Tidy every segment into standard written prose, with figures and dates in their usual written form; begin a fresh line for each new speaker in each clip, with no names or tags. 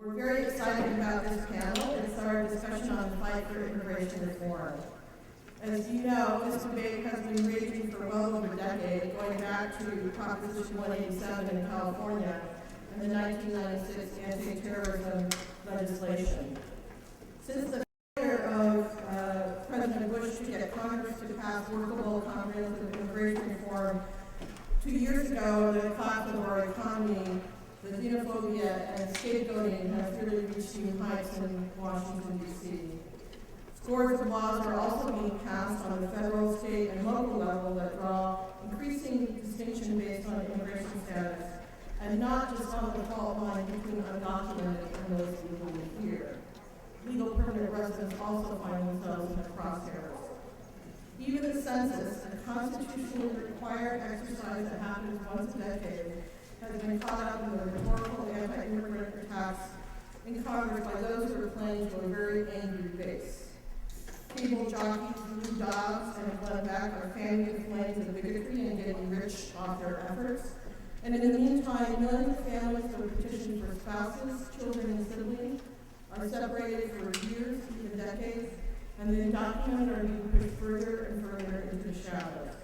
We're very excited about this panel. It's our discussion on the fight for immigration reform. As you know, this debate has been raging for well over a decade, going back to Proposition 187 in California and the 1996 anti-terrorism legislation. Since the failure of President Bush to get Congress to pass workable, comprehensive immigration reform 2 years ago, the collapse of our economy, the xenophobia and scapegoating has really reached new heights in Washington, D.C. Scores of laws are also being passed on the federal, state, and local level that draw increasing distinction based on immigration status, and not just on the fault line between undocumented and those legally here. Legal permanent residents also find themselves in the crosshairs. Even the census, a constitutionally required exercise that happens once a decade, has been caught up in the rhetorical anti-immigrant attacks in Congress by those who are playing to a very angry base. Cable jockeys, Lou Dobbs, and Glenn Beck are fanning the flames of bigotry and getting rich off their efforts. And in the meantime, millions of families who have petitioned for spouses, children, and siblings are separated for years, even decades, and the undocumented are being pushed further and further into the shadows.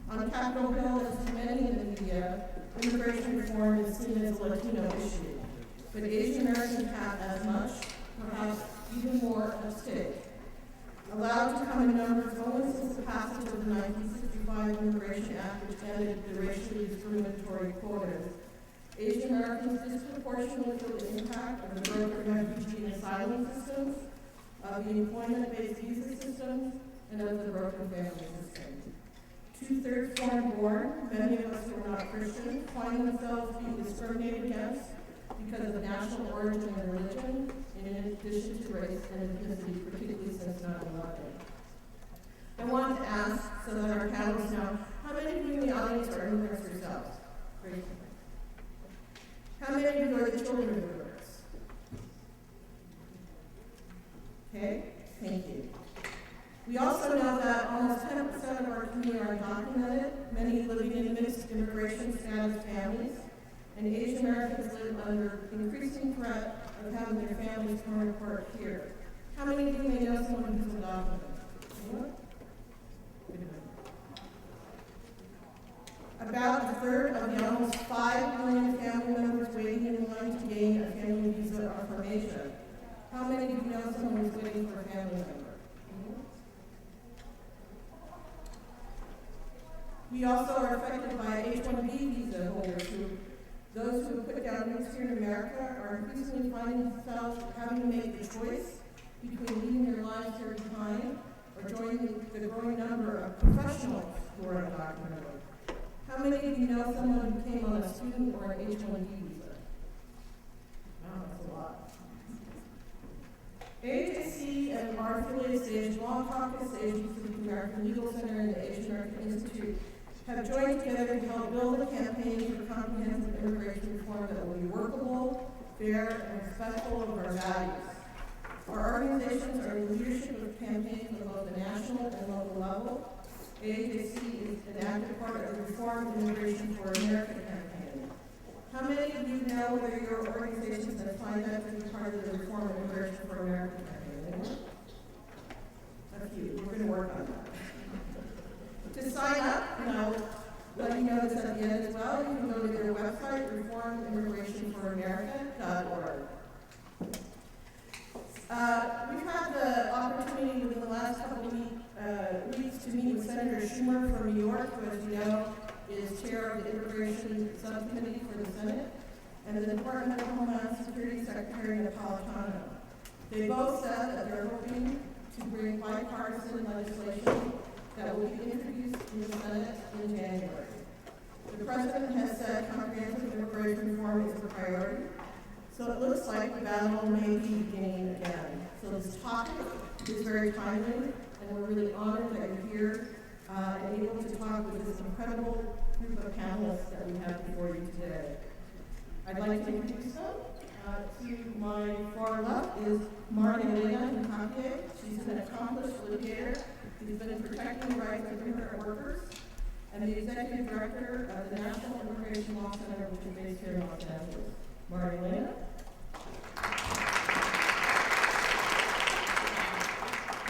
On Capitol Hill, as to many in the media, immigration reform is seen as a Latino issue, but Asian Americans have as much, perhaps even more, at stake. Allowed to come in numbers only since the passage of the 1965 Immigration Act, which ended the racially discriminatory quotas, Asian Americans disproportionately feel the impact of the broken refugee and asylum systems, of the employment-based visa systems, and of the broken family system. 2/3 foreign-born, many of us who are not Christian, find themselves being discriminated against because of national origin and religion, in addition to race and ethnicity, particularly since 9/11. I want to ask, so that our panelists know, how many of you in the audience are immigrants yourselves? Raise your hand. How many of you are the children of immigrants? Okay, thank you. We also know that almost 10% of our community are undocumented, many living in mixed immigration status families, and Asian Americans live under increasing threat of having their families torn apart here. How many of you may know someone who's undocumented? Anyone? About a third of the almost 5 million family members waiting in line to gain a family visa are from Asia. How many of you know someone who's waiting for a family member? We also are affected by H-1B visa holders those who have put down roots here in America are increasingly finding themselves having to make the choice between leaving their lives here behind or joining the growing number of professionals who are undocumented. How many of you know someone who came on a student or an H-1B visa? Wow, that's a lot. AHC and our affiliate stage, Law Caucus, Agency of the American Legal Center, and the Asian American Institute have joined together to help build a campaign for comprehensive immigration reform that will be workable, fair, and respectful of our values. Our organizations are in leadership of campaigns at both the national and local level. AHC is an active part of the Reform Immigration for America campaign. How many of you know whether your organizations have signed up to be part of the Reform Immigration for America campaign? Anyone? A few. We're going to work on that. To sign up, and I'll let you know this at the end as well, you can go to their website, reformimmigrationforamerica.org. We've had the opportunity within the last couple of weeks to meet with Senator Schumer from New York, who, as you know, is chair of the Immigration Subcommittee for the Senate, and the Department of Homeland Security Secretary Napolitano. They both said that they're hoping to bring bipartisan legislation that will be introduced in the Senate in January. The President has said comprehensive immigration reform is a priority, so it looks like the battle may be beginning again. So this topic is very timely, and we're really honored that you're here and able to talk with this incredible group of panelists that we have before you today. I'd like to introduce them. To my far left is Marilena Nkapié. She's an accomplished litigator who's been protecting the rights of immigrant workers and the executive director of the National Immigration Law Center, which is based here in Los Angeles. Marilena.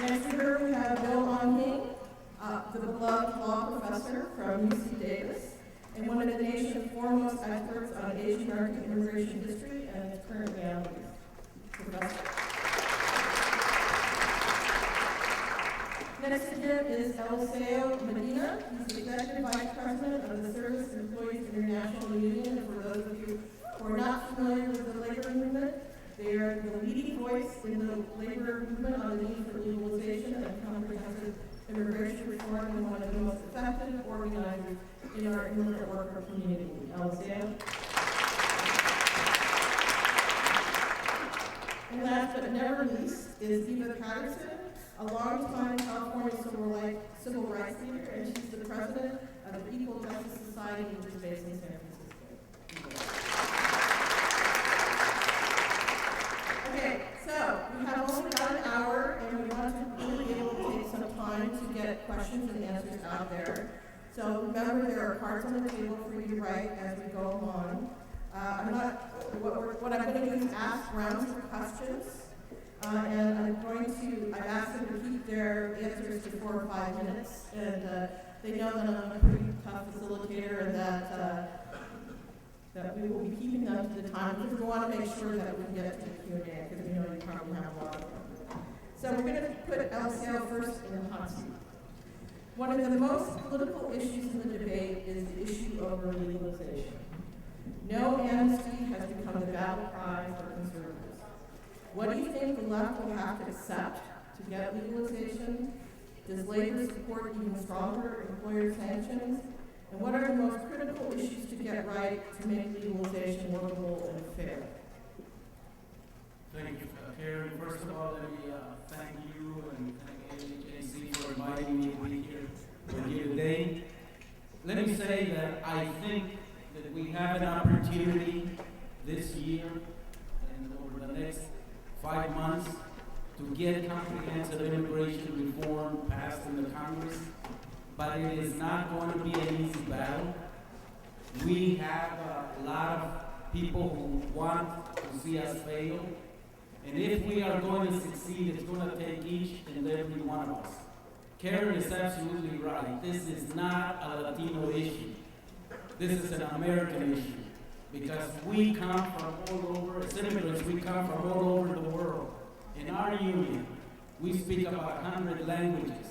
Next to her, we have Bill Onhing, the beloved law professor from UC Davis, and one of the nation's foremost experts on Asian American immigration history and its current realities. Professor. Next to him is Eliseo Medina. He's the Executive Vice President of the Service Employees International Union. And for those of you who are not familiar with the labor movement, they are the leading voice in the labor movement on the need for legalization and comprehensive immigration reform, and one of the most effective organizers in our immigrant worker community. Eliseo. And last but never least is Eva Patterson, a longtime California civil rights leader, and she's the president of the Equal Justice Society, which is based in San Francisco. Okay, so we have only about an hour, and we want to really be able to take some time to get questions and answers out there. So remember, there are cards on the table for you to write as we go along. What I'm going to do is ask rounds of questions. And I've asked them to keep their answers to 4 or 5 minutes, and they know that I'm a pretty tough facilitator, and that we will be keeping them to the time, because we want to make sure that we can get to the Q&A, because we know you probably have a lot of them. So we're going to put Eliseo first in the hot seat. One of the most political issues in the debate is the issue over legalization. No amnesty has become the battle cry for conservatives. What do you think the left will have to accept to get legalization? Does labor support even stronger employer sanctions? And what are the most critical issues to get right to make legalization workable and fair?
Thank you, Karen. First of all, let me thank you and thank AJC for inviting me to be here with you today. Let me say that I think that we have an opportunity this year and over the next 5 months to get comprehensive immigration reform passed in the Congress, but it is not going to be an easy battle. We have a lot of people who want to see us fail, and if we are going to succeed, it's going to take each and every one of us. Karen is absolutely right. This is not a Latino issue. This is an American issue. Because we come from all over, as immigrants, we come from all over the world. In our union, we speak about 100 languages.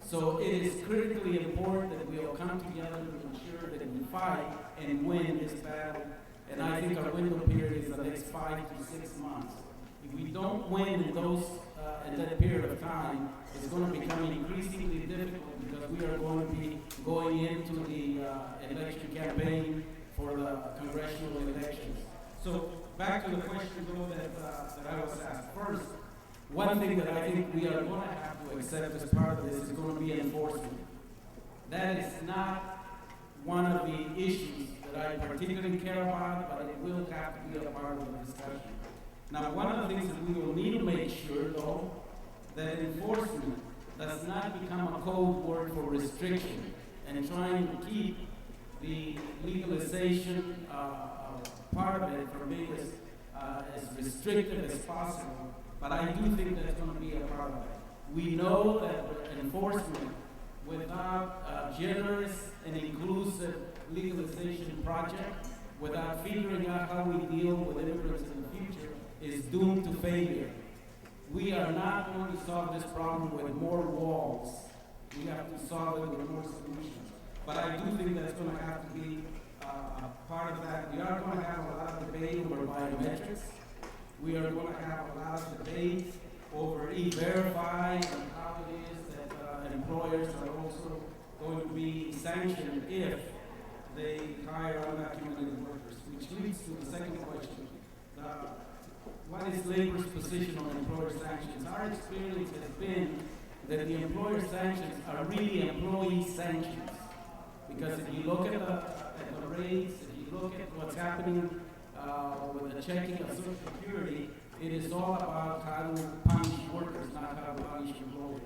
So it is critically important that we all come together to ensure that we fight and win this battle. And I think our window period is the next 5 to 6 months. If we don't win in that period of time, it's going to become increasingly difficult, because we are going to be going into the election campaign for the congressional elections. So back to the question though that I was asked. First, one thing that I think we are going to have to accept as part of this is going to be enforcement. That is not one of the issues that I particularly care about, but it will have to be a part of the discussion. Now, one of the things that we will need to make sure though, that enforcement does not become a code word for restriction and trying to keep the legalization part of it from being as restrictive as possible, but I do think that's going to be a part of it. We know that enforcement without a generous and inclusive legalization project, without figuring out how we deal with immigrants in the future, is doomed to failure. We are not going to solve this problem with more walls. We have to solve it with more solutions. But I do think that's going to have to be a part of that. We are going to have a lot of debate over biometrics. We are going to have a lot of debate over E-Verify and how it is that employers are also going to be sanctioned if they hire undocumented workers, which leads to the second question. What is labor's position on employer sanctions? Our experience has been that the employer sanctions are really employee sanctions. Because if you look at the rates, if you look at what's happening with the checking of Social Security, it is all about how to punish workers, not how to punish employers.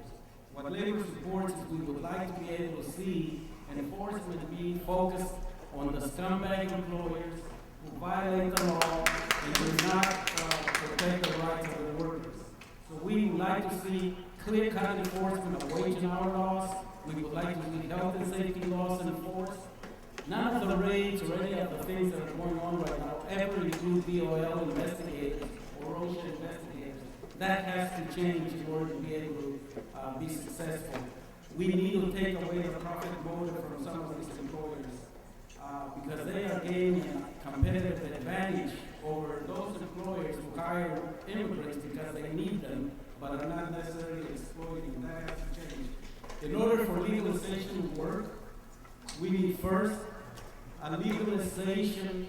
What labor supports is we would like to be able to see enforcement being focused on the scumbag employers who violate the law and do not protect the rights of the workers. So we would like to see clear-cut enforcement of wage and hour laws. We would like to see health and safety laws enforced. None of the raids or any of the things that are going on right now ever include DOL investigators or OSHA investigators. That has to change in order to be able to be successful. We need to take away the profit motive from some of these employers because they are gaining a competitive advantage over those employers who hire immigrants because they need them, but are not necessarily exploiting. That has to change. In order for legalization to work, we need first a legalization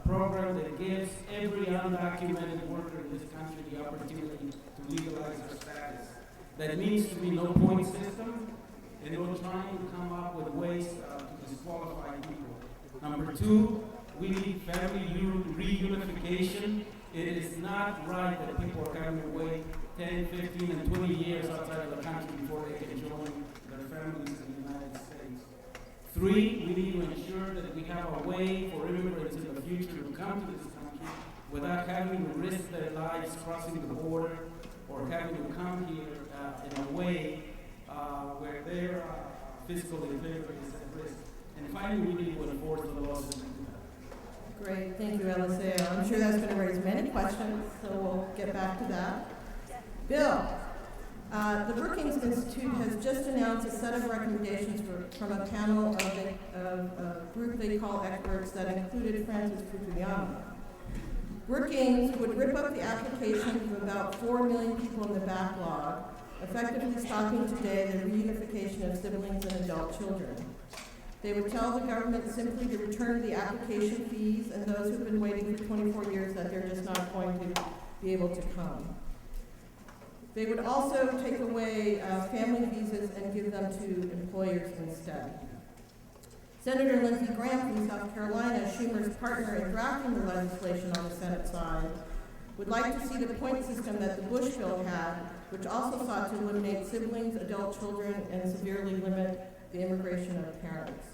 program that gives every undocumented worker in this country the opportunity to legalize their status. That means to be no point system and no trying to come up with ways to disqualify people. Number two, we need family reunification. It is not right that people are having to wait 10, 15, and 20 years outside of the country before they can join their families in the United States. Three, we need to ensure that we have a way for immigrants in the future to come to this country without having to risk their lives crossing the border or having to come here in a way where their physical integrity is at risk. And finally, we need to enforce the laws that we do.
Great, thank you, Eliseo. I'm sure that's going to raise many questions, so we'll get back to that. Bill, the Brookings Institute has just announced a set of recommendations from a panel of a group they call experts that included Francis Fukuyama. Brookings would rip up the applications of about 4 million people in the backlog, effectively stopping today the reunification of siblings and adult children. They would tell the government simply to return the application fees and those who've been waiting for 24 years that they're just not going to be able to come. They would also take away family visas and give them to employers instead. Senator Lindsey Graham from South Carolina, Schumer's partner in drafting the legislation on the Senate side, would like to see the point system that the Bush bill had, which also sought to eliminate siblings, adult children, and severely limit the immigration of parents.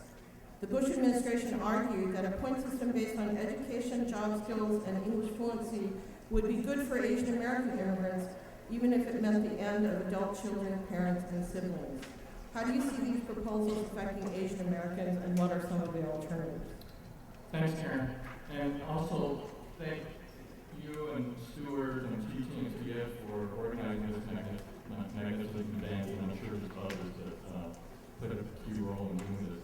The Bush administration argued that a point system based on education, job skills, and English fluency would be good for Asian American immigrants, even if it meant the end of adult children, parents, and siblings. How do you see these proposals affecting Asian Americans, and what are some of the alternatives?
Thanks, Karen. And also thank you and Stuart and TTNCF for organizing this magnificent event, and I'm sure there's others that played a key role in doing this.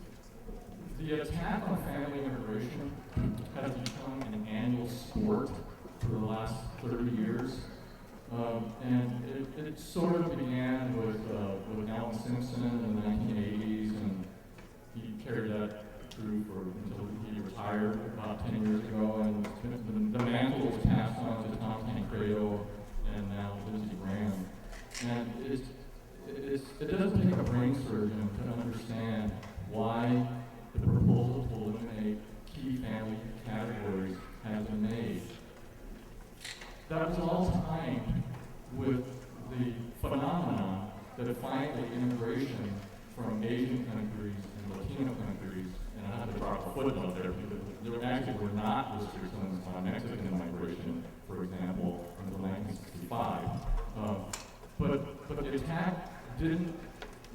The attack on family immigration has become an annual sport for the last 30 years. And it sort of began with Alan Simpson in the 1980s, and he carried that through until he retired about 10 years ago, and the mantle was passed on to Tom Tancredo and now Lindsey Graham. And it doesn't take a brain surgeon to understand why the proposal to eliminate key family categories has been made. That was all timed with the phenomenon that finally immigration from Asian countries and Latino countries, and I have to drop a footnote there because there actually were not restrictions on Mexican migration, for example, until 1965. But the attack didn't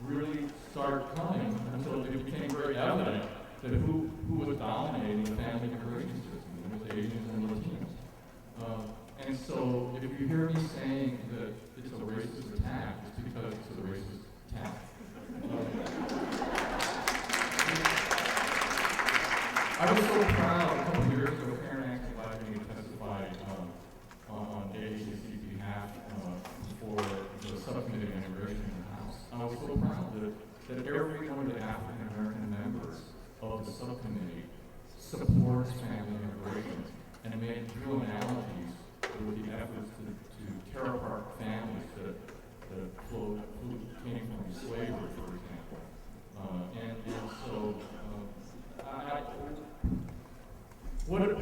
really start coming until it became very evident that who was dominating the family immigration system. It was Asians and Latinos. And so if you hear me saying that it's a racist attack, it's because it's a racist attack. I was so proud a couple of years ago, Karen actually invited me to testify on AACC's behalf for the subcommittee on immigration in the House. I was so proud that every one of the African American members of the subcommittee supports family immigration and made real analogies with the efforts to tear apart families that came from slavery, for example.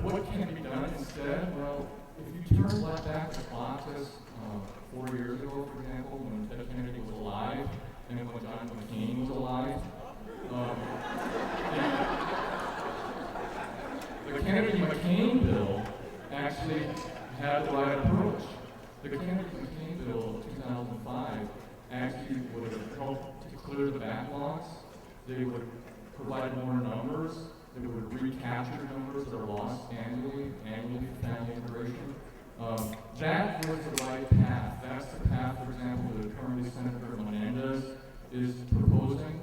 What can be done instead? Well, if you turn back the clock just 4 years ago, for example, when Ted Kennedy was alive, and when John McCain was alive, the Kennedy-McCain bill actually had the right approach. The Kennedy-McCain bill of 2005 actually would have helped to clear the backlogs. They would provide more numbers. They would recapture numbers that are lost annually for family immigration. That was the right path. That's the path, for example, that currently Senator Menendez is proposing.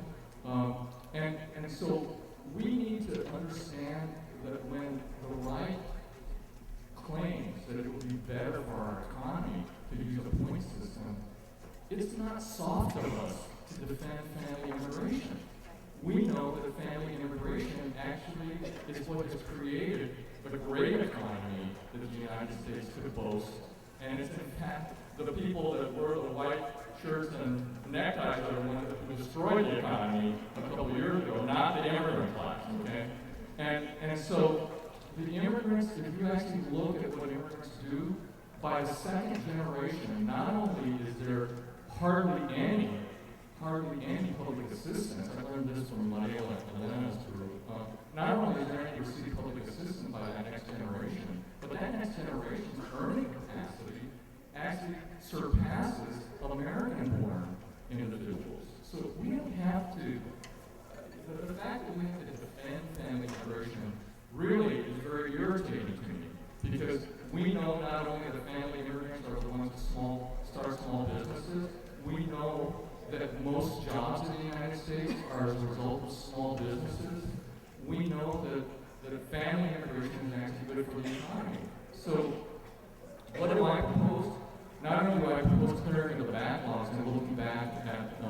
And so we need to understand that when the right claims that it would be better for our economy to use a point system, it's not soft of us to defend family immigration. We know that family immigration actually is what has created the great economy that the United States could boast. And it's in fact the people that wear the white shirts and neckties are the ones that destroyed the economy a couple of years ago, not the immigrant class, okay? And so the immigrants, if you actually look at what immigrants do, by the second generation, not only is there hardly any public assistance. I learned this from Manuel and Elena's group. Not only is there any received public assistance by that next generation, but that next generation's earning capacity actually surpasses American-born individuals. So we don't have to, the fact that we have to defend family immigration really is very irritating to me, because we know not only that family immigrants are the ones that start small businesses, we know that most jobs in the United States are as a result of small businesses. We know that family immigration is actually good for the economy. So what do I propose? Not only do I propose clearing the backlogs and looking back at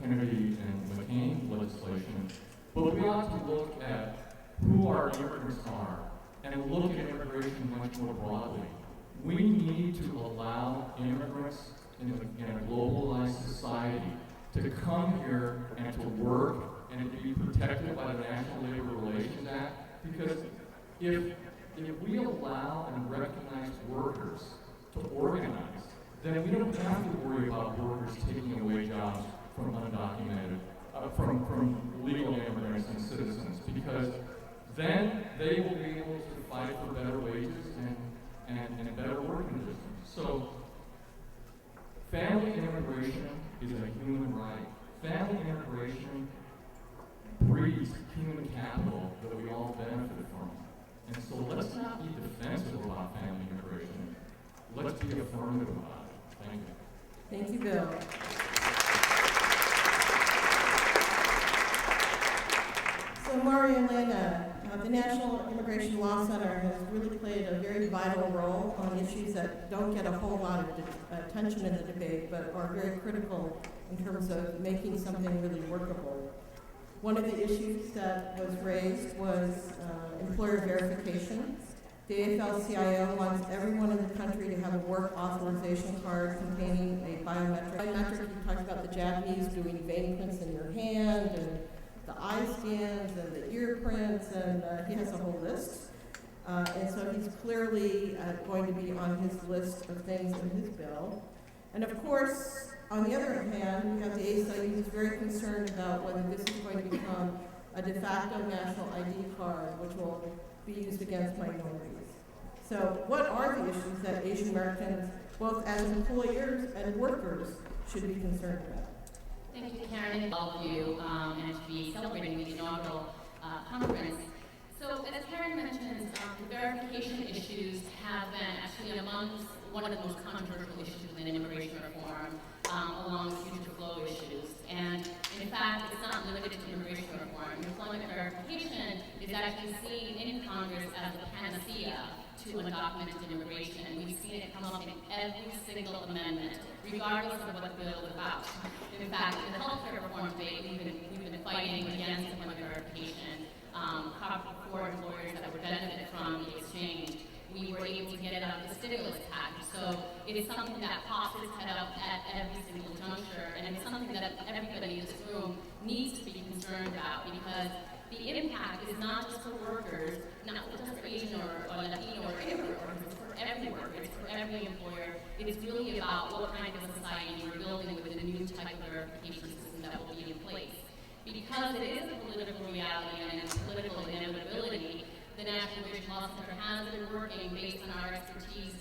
Kennedy and McCain legislation, but we ought to look at who our immigrants are and look at immigration much more broadly. We need to allow immigrants in a globalized society to come here and to work and to be protected by the National Labor Relations Act, because if we allow and recognize workers to organize, then we don't have to worry about workers taking away jobs from undocumented, from legal immigrants and citizens, because then they will be able to fight for better wages and better work conditions. So family immigration is a human right. Family immigration breeds human capital that we all benefit from. And so let's not be defensive about family immigration. Let's be affirmative about it. Thank you.
Thank you, Bill. So Mario and Lena, the National Immigration Law Center has really played a very vital role on issues that don't get a whole lot of attention in the debate, but are very critical in terms of making something really workable. One of the issues that was raised was employer verification. The AFL-CIO wants everyone in the country to have a work authorization card containing a biometric. He talks about the Japanese doing vein prints in your hand, and the eye scans, and the ear prints, and he has a whole list. And so he's clearly going to be on his list of things in his bill. And of course, on the other hand, we have the ACLU who's very concerned about whether this is going to become a de facto national ID card, which will be used against minorities. So what are the issues that Asian Americans, both as employers and workers, should be concerned about?
Thank you, Karen, and all of you, and to be celebrating the inaugural conference. So, as Karen mentioned, the verification issues have been actually amongst one of the most controversial issues in immigration reform, along with future flow issues. And in fact, it's not limited to immigration reform. Employment verification is actually seen in Congress as a panacea to undocumented immigration, and we've seen it come up in every single amendment, regardless of what the bill is about. In fact, in the healthcare reform debate, we've been fighting against employment verification for employers that would benefit from the exchange. We were able to get it out of the stimulus package. So it is something that pops its head up at every single juncture, and it's something that everybody in this room needs to be concerned about, because the impact is not just for workers, not just for Asian or Latino or immigrant workers, it's for every worker, it's for every employer. It is really about what kind of society we're building with the new type of verification system that will be in place. Because it is a political reality and a political inevitability, the National Immigration Law Center has been working based on our expertise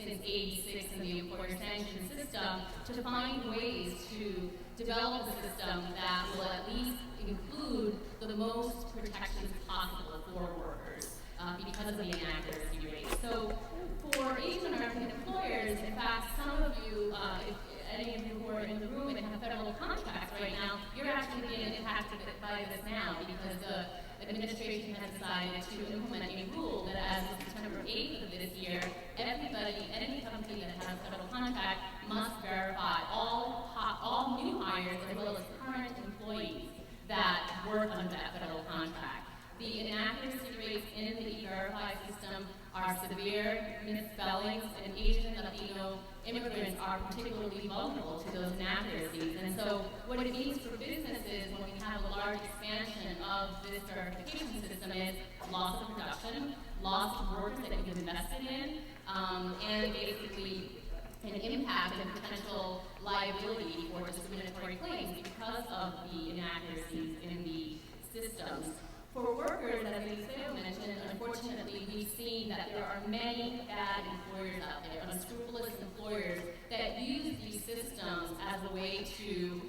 since '86 in the employer sanction system to find ways to develop a system that will at least include the most protections possible for workers because of the inaccuracy rate. So for Asian American employers, in fact, some of you, if any of you who are in the room and have federal contracts right now, you're actually being impacted by this now because the administration has decided to implement a rule that as of September 8th of this year, everybody, any company that has a federal contract must verify all new hires as well as current employees that work under that federal contract. The inaccuracy rates in the E-Verify system are severe misspellings, and Asian and Latino immigrants are particularly vulnerable to those inaccuracies. And so what it means for businesses when we have a large expansion of this verification system is loss of production, loss of workers that you've invested in, and basically an impact and potential liability for discriminatory claims because of the inaccuracies in the systems. For workers, as Eliseo mentioned, unfortunately, we've seen that there are many bad employers out there, unscrupulous employers that use these systems as a way to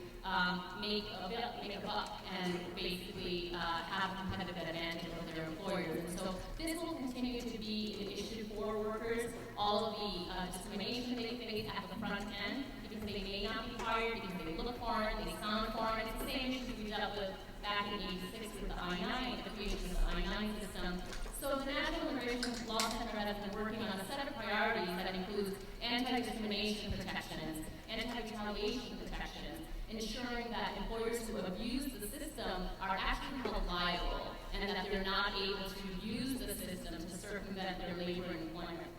make a buck and basically have a competitive advantage over their employers. And so this will continue to be an issue for workers. All of the discrimination they face at the front end, because they may not be hired, because they look foreign, they sound foreign. It's the same issue we dealt with back in '86 with the I-9, the creation of the I-9 system. So the National Immigration Law Center has been working on a set of priorities that includes anti-discrimination protections, anti-retaliation protections, ensuring that employers who abuse the system are actually held liable and that they're not able to use the system to circumvent their labor and employment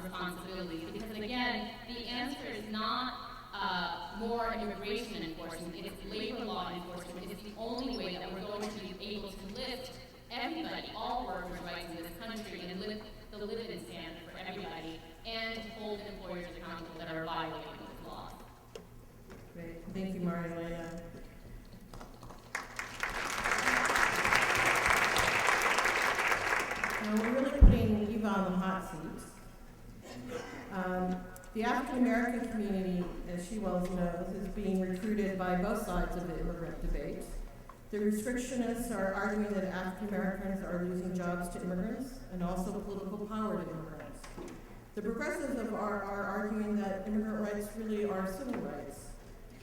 responsibilities. Because again, the answer is not more immigration enforcement, it's labor law enforcement. It's the only way that we're going to be able to lift everybody, all workers' rights in this country, and lift the living standard for everybody, and hold employers accountable that are violating this law.
Great. Thank you, Marilena. Now we're really putting Eva on the hot seat. The African American community, as she well knows, is being recruited by both sides of the immigrant debate. The restrictionists are arguing that African Americans are losing jobs to immigrants and also political power to immigrants. The progressives are arguing that immigrant rights really are civil rights.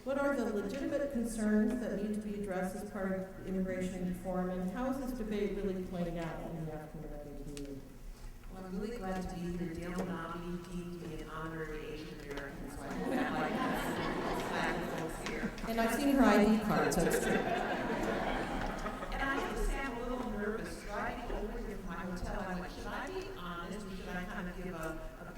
What are the legitimate concerns that need to be addressed as part of immigration reform, and how is this debate really playing out in the African American community?
Well, I'm really glad to be here. Dale Nabi deemed me an honorary Asian American, so I hope that like glad folks here.
And I've seen her ID card, so it's true.
And I have to say I'm a little nervous driving over here from my hotel. I went, should I be honest or should I kind of give a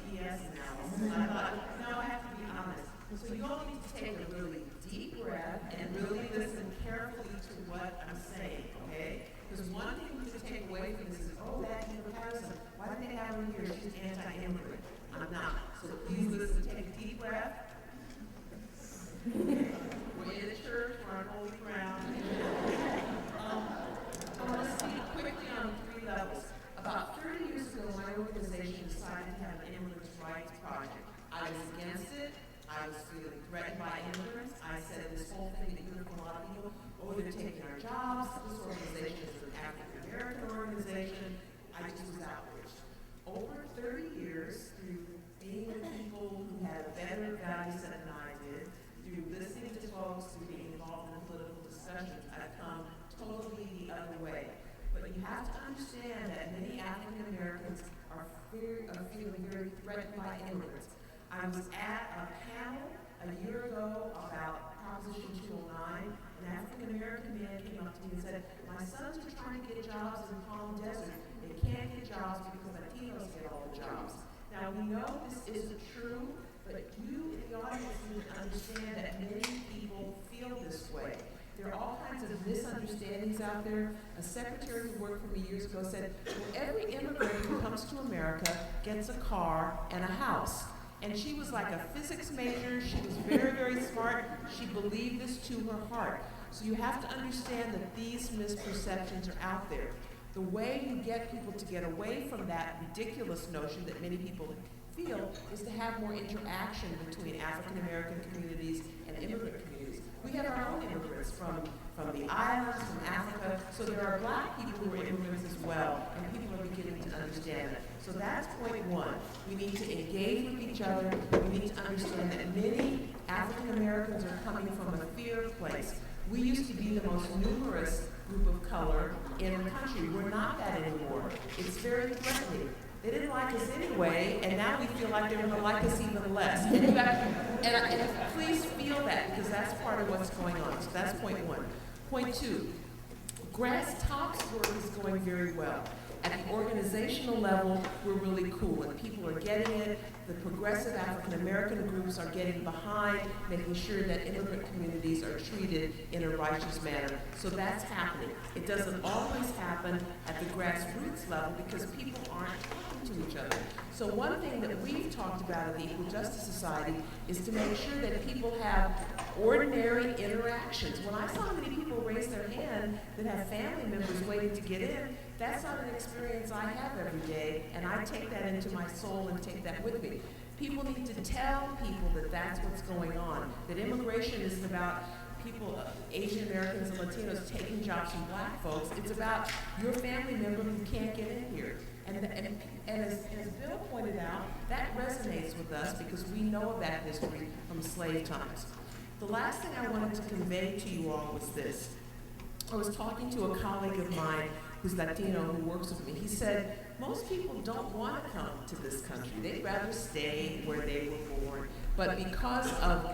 BS analysis? And I thought, no, I have to be honest. So you all need to take a really deep breath and really listen carefully to what I'm saying, okay? Because one thing to take away from this is, oh, that Patterson, why do they have her here? She's anti-immigrant. I'm not. So please listen, take a deep breath. We're in a church, we're on holy ground. I want to speak quickly on 3 levels. About 30 years ago, my organization decided to have an immigrants' rights project. I was against it. I was feeling threatened by immigrants. I said this whole thing that you hear from a lot of people, oh, they're taking our jobs. This organization is an African-American organization. I just was outraged. Over 30 years, through being with people who had better value set than I did, through listening to folks, through being involved in political discussions, I've come totally the other way. But you have to understand that many African Americans are feeling very threatened by immigrants. I was at a panel a year ago about Proposition 209. An African American man came up to me and said, my sons are trying to get jobs in Palm Desert. They can't get jobs because Latinos get all the jobs. Now we know this isn't true, but you in the audience need to understand that many people feel this way. There are all kinds of misunderstandings out there. A secretary who worked for me years ago said, well, every immigrant who comes to America gets a car and a house. And she was like a physics major. She was very, very smart. She believed this to her heart. So you have to understand that these misperceptions are out there. The way you get people to get away from that ridiculous notion that many people feel is to have more interaction between African American communities and immigrant communities. We have our own immigrants from the islands, from Africa, so there are Black people who are immigrants as well, and people are beginning to understand it. So that's point one. We need to engage with each other. We need to understand that many African Americans are coming from a fear place. We used to be the most numerous group of color in the country. We're not that anymore. It's very threatening. They didn't like us anyway, and now we feel like they're going to like us even less. And please feel that, because that's part of what's going on. So that's point one. Point two, grass tops work is going very well. At the organizational level, we're really cool, and people are getting it. The progressive African American groups are getting behind making sure that immigrant communities are treated in a righteous manner. So that's happening. It doesn't always happen at the grassroots level because people aren't talking to each other. So one thing that we've talked about at the Equal Justice Society is to make sure that people have ordinary interactions. When I saw many people raise their hand that have family members waiting to get in, that's not an experience I have every day, and I take that into my soul and take that with me. People need to tell people that that's what's going on, that immigration isn't about people, Asian Americans and Latinos taking jobs from Black folks. It's about your family member who can't get in here. And as Bill pointed out, that resonates with us because we know of that history from slave times. The last thing I wanted to convey to you all was this. I was talking to a colleague of mine who's Latino, who works with me. He said, most people don't want to come to this country. They'd rather stay where they were born. But because of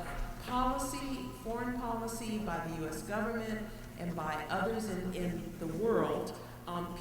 policy, foreign policy by the US government and by others in the world,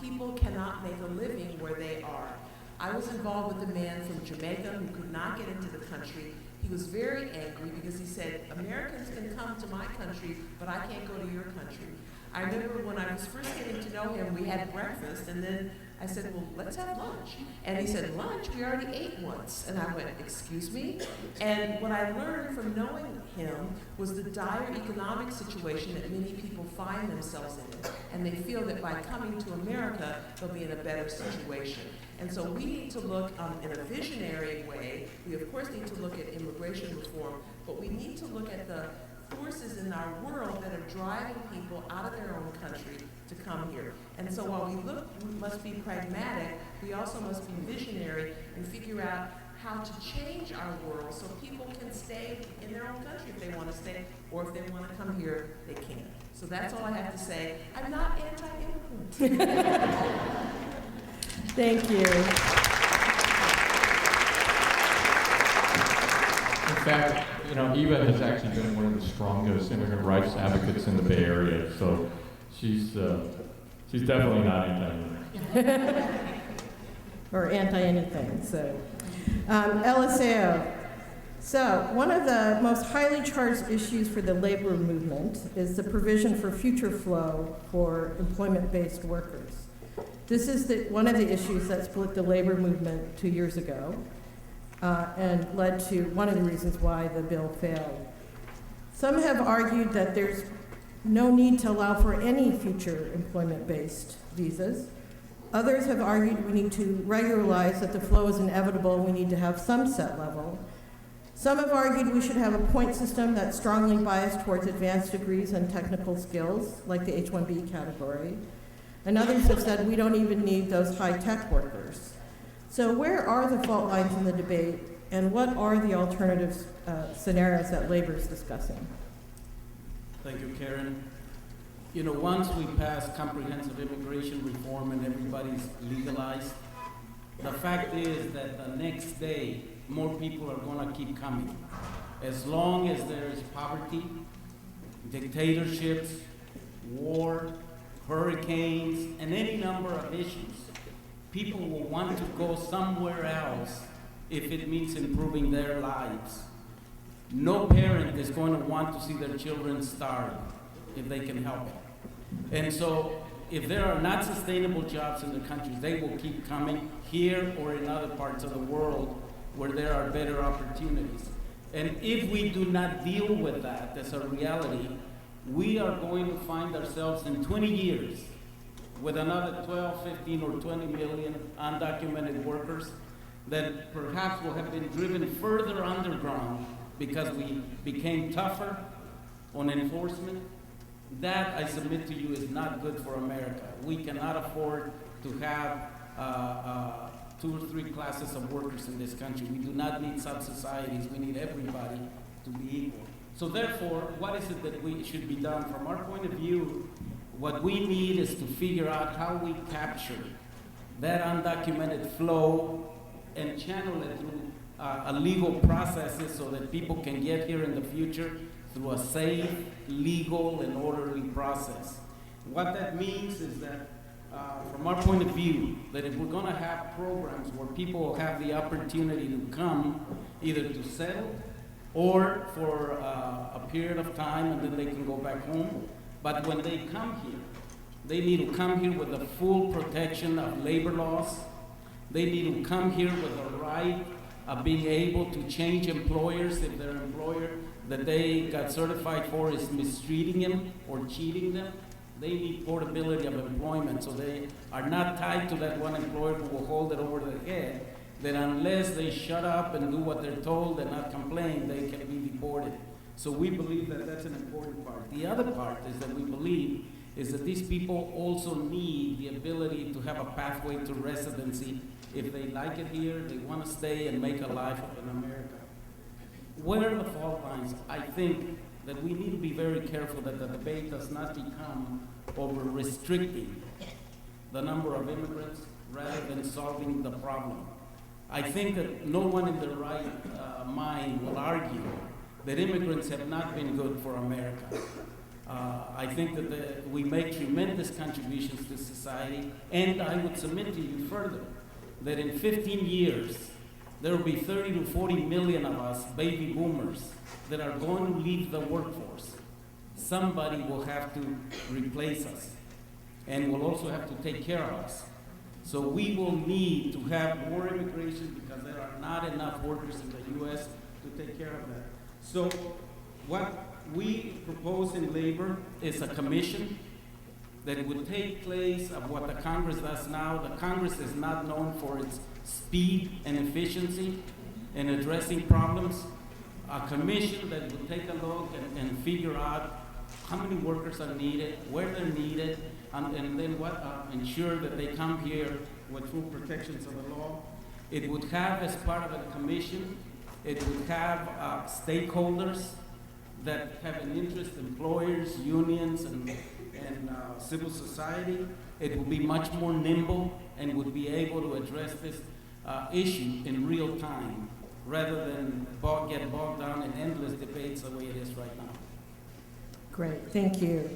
people cannot make a living where they are. I was involved with a man from Jamaica who could not get into the country. He was very angry because he said, Americans can come to my country, but I can't go to your country. I remember when I was first getting to know him, we had breakfast, and then I said, well, let's have lunch. And he said, lunch? We already ate once. And I went, excuse me? And what I learned from knowing him was the dire economic situation that many people find themselves in. And they feel that by coming to America, they'll be in a better situation. And so we need to look in a visionary way. We, of course, need to look at immigration reform, but we need to look at the forces in our world that are driving people out of their own country to come here. And so while we must be pragmatic, we also must be visionary and figure out how to change our world so people can stay in their own country if they want to stay, or if they want to come here, they can. So that's all I have to say. I'm not anti-immigrant.
Thank you.
In fact, you know, Eva has actually been one of the strongest immigrant rights advocates in the Bay Area, so she's definitely not anti-immigrant.
Or anti-anything, so. Eliseo. So, one of the most highly charged issues for the labor movement is the provision for future flow for employment-based workers. This is one of the issues that split the labor movement 2 years ago. And led to one of the reasons why the bill failed. Some have argued that there's no need to allow for any future employment-based visas. Others have argued we need to regularize that the flow is inevitable, we need to have some set level. Some have argued we should have a point system that's strongly biased towards advanced degrees and technical skills, like the H-1B category. And others have said we don't even need those high-tech workers. So where are the fault lines in the debate, and what are the alternative scenarios that labor is discussing?
Thank you, Karen. You know, once we pass comprehensive immigration reform and everybody's legalized, the fact is that the next day, more people are going to keep coming. As long as there is poverty, dictatorships, war, hurricanes, and any number of issues, people will want to go somewhere else if it means improving their lives. No parent is going to want to see their children starve if they can help it. And so if there are not sustainable jobs in the country, they will keep coming here or in other parts of the world where there are better opportunities. And if we do not deal with that as a reality, we are going to find ourselves in 20 years with another 12, 15, or 20 million undocumented workers that perhaps will have been driven further underground because we became tougher on enforcement, that, I submit to you, is not good for America. We cannot afford to have 2 or 3 classes of workers in this country. We do not need sub-societies. We need everybody to be equal. So therefore, what is it that we should be done? From our point of view, what we need is to figure out how we capture that undocumented flow and channel it through a legal processes so that people can get here in the future through a safe, legal, and orderly process. What that means is that, from our point of view, that if we're going to have programs where people will have the opportunity to come either to settle or for a period of time and then they can go back home, but when they come here, they need to come here with the full protection of labor laws. They need to come here with the right of being able to change employers if their employer that they got certified for is mistreating them or cheating them. They need portability of employment, so they are not tied to that one employer who will hold it over their head, that unless they shut up and do what they're told and not complain, they can be deported. So we believe that that's an important part. The other part is that we believe is that these people also need the ability to have a pathway to residency. If they like it here, they want to stay and make a life in America. Where are the fault lines? I think that we need to be very careful that the debate does not become over restricting the number of immigrants rather than solving the problem. I think that no one in their right mind will argue that immigrants have not been good for America. I think that we make tremendous contributions to society, and I would submit to you further that in 15 years, there will be 30 to 40 million of us baby boomers that are going to leave the workforce. Somebody will have to replace us and will also have to take care of us. So we will need to have more immigration because there are not enough workers in the U.S. to take care of that. So what we propose in labor is a commission that would take place of what the Congress does now. The Congress is not known for its speed and efficiency in addressing problems. A commission that would take a look and figure out how many workers are needed, where they're needed, and then ensure that they come here with full protections of the law. It would have, as part of the commission, it would have stakeholders that have an interest, employers, unions, and civil society. It would be much more nimble and would be able to address this issue in real time rather than get bogged down in endless debates the way it is right now.
Great, thank you.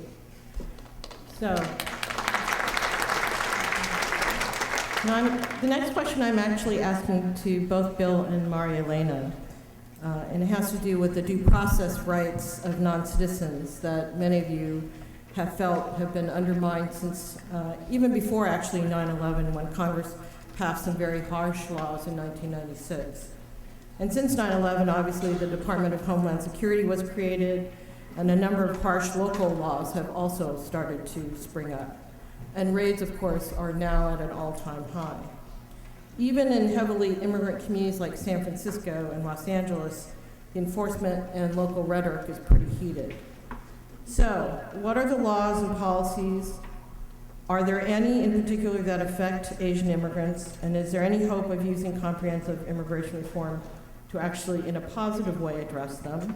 So, now the next question I'm actually asking to both Bill and Maria Elena, and it has to do with the due process rights of non-citizens that many of you have felt have been undermined since even before actually 9/11, when Congress passed some very harsh laws in 1996. And since 9/11, obviously the Department of Homeland Security was created, and a number of harsh local laws have also started to spring up. And raids, of course, are now at an all-time high. Even in heavily immigrant communities like San Francisco and Los Angeles, the enforcement and local rhetoric is pretty heated. So, what are the laws and policies? Are there any in particular that affect Asian immigrants? And is there any hope of using comprehensive immigration reform to actually, in a positive way, address them?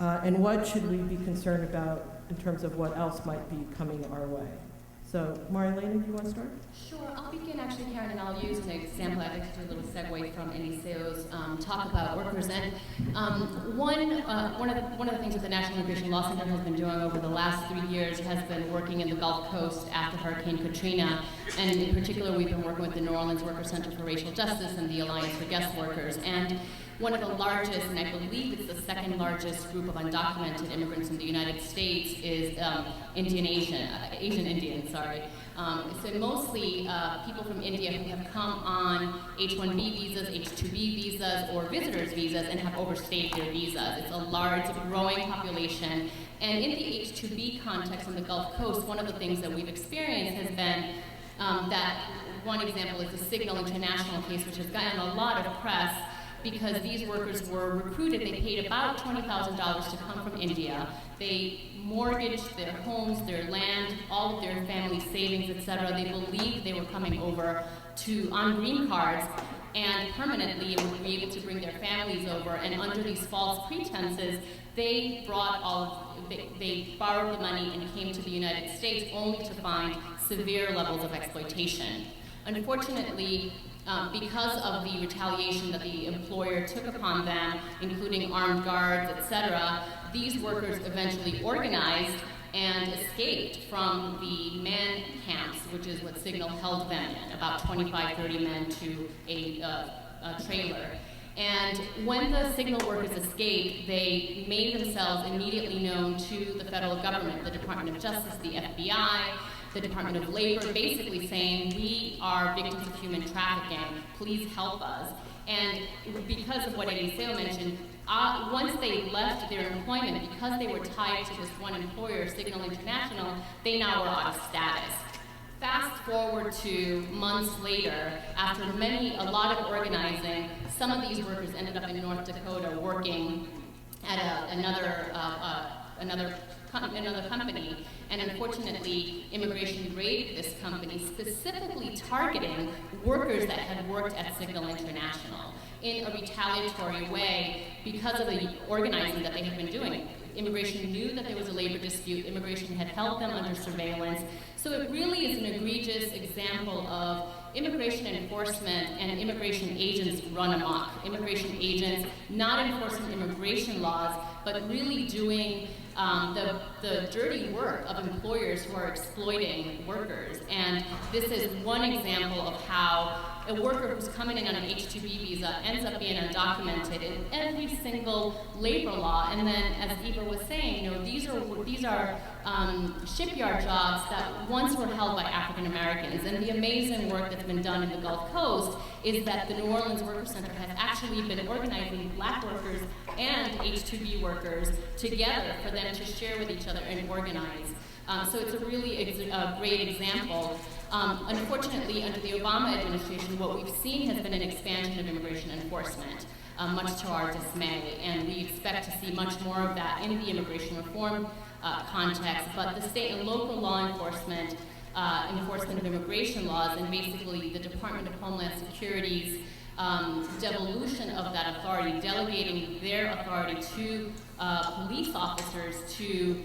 And what should we be concerned about in terms of what else might be coming our way? So, Marilena, do you want to start?
Sure, I'll begin actually, Karen, and I'll use an example. I'd like to do a little segue from Eniseo's talk about workers. And one of the things that the National Immigration Law Center has been doing over the last 3 years has been working in the Gulf Coast after Hurricane Katrina. And in particular, we've been working with the New Orleans Workers Center for Racial Justice and the Alliance for Guest Workers. And one of the largest, and I believe it's the second largest group of undocumented immigrants in the United States is Asian Indians, sorry. So mostly people from India who have come on H-1B visas, H-2B visas, or visitors visas and have overstayed their visas. It's a large, growing population. And in the H-2B context on the Gulf Coast, one of the things that we've experienced has been that one example is the Signal International case, which has gotten a lot of press because these workers were recruited. They paid about $20,000 to come from India. They mortgaged their homes, their land, all of their family savings, etc. They believed they were coming over on green cards and permanently would be able to bring their families over, and under these false pretenses, they borrowed the money and came to the United States only to find severe levels of exploitation. Unfortunately, because of the retaliation that the employer took upon them, including armed guards, etc., these workers eventually organized and escaped from the man camps, which is what Signal held them in, about 25, 30 men to a trailer. And when the Signal workers escaped, they made themselves immediately known to the federal government, the Department of Justice, the FBI, the Department of Labor, basically saying, we are victims of human trafficking, please help us. And because of what Eliseo mentioned, once they left their employment, because they were tied to this one employer, Signal International, they now were out of status. Fast forward to months later, after a lot of organizing, some of these workers ended up in North Dakota working at another company, and unfortunately, immigration raided this company, specifically targeting workers that had worked at Signal International in a retaliatory way because of the organizing that they had been doing. Immigration knew that there was a labor dispute. Immigration had held them under surveillance. So it really is an egregious example of immigration enforcement and immigration agents run amok. Immigration agents not enforcing immigration laws, but really doing the dirty work of employers who are exploiting workers. And this is one example of how a worker who's coming in on an H-2B visa ends up being undocumented in every single labor law. And then, as Eva was saying, these are shipyard jobs that once were held by African Americans. And the amazing work that's been done in the Gulf Coast is that the New Orleans Worker Center has actually been organizing black workers and H-2B workers together for them to share with each other and organize. So it's a really great example. Unfortunately, under the Obama administration, what we've seen has been an expansion of immigration enforcement, much to our dismay, and we expect to see much more of that in the immigration reform context. But the state and local law enforcement of immigration laws, and basically the Department of Homeland Security's devolution of that authority, delegating their authority to police officers to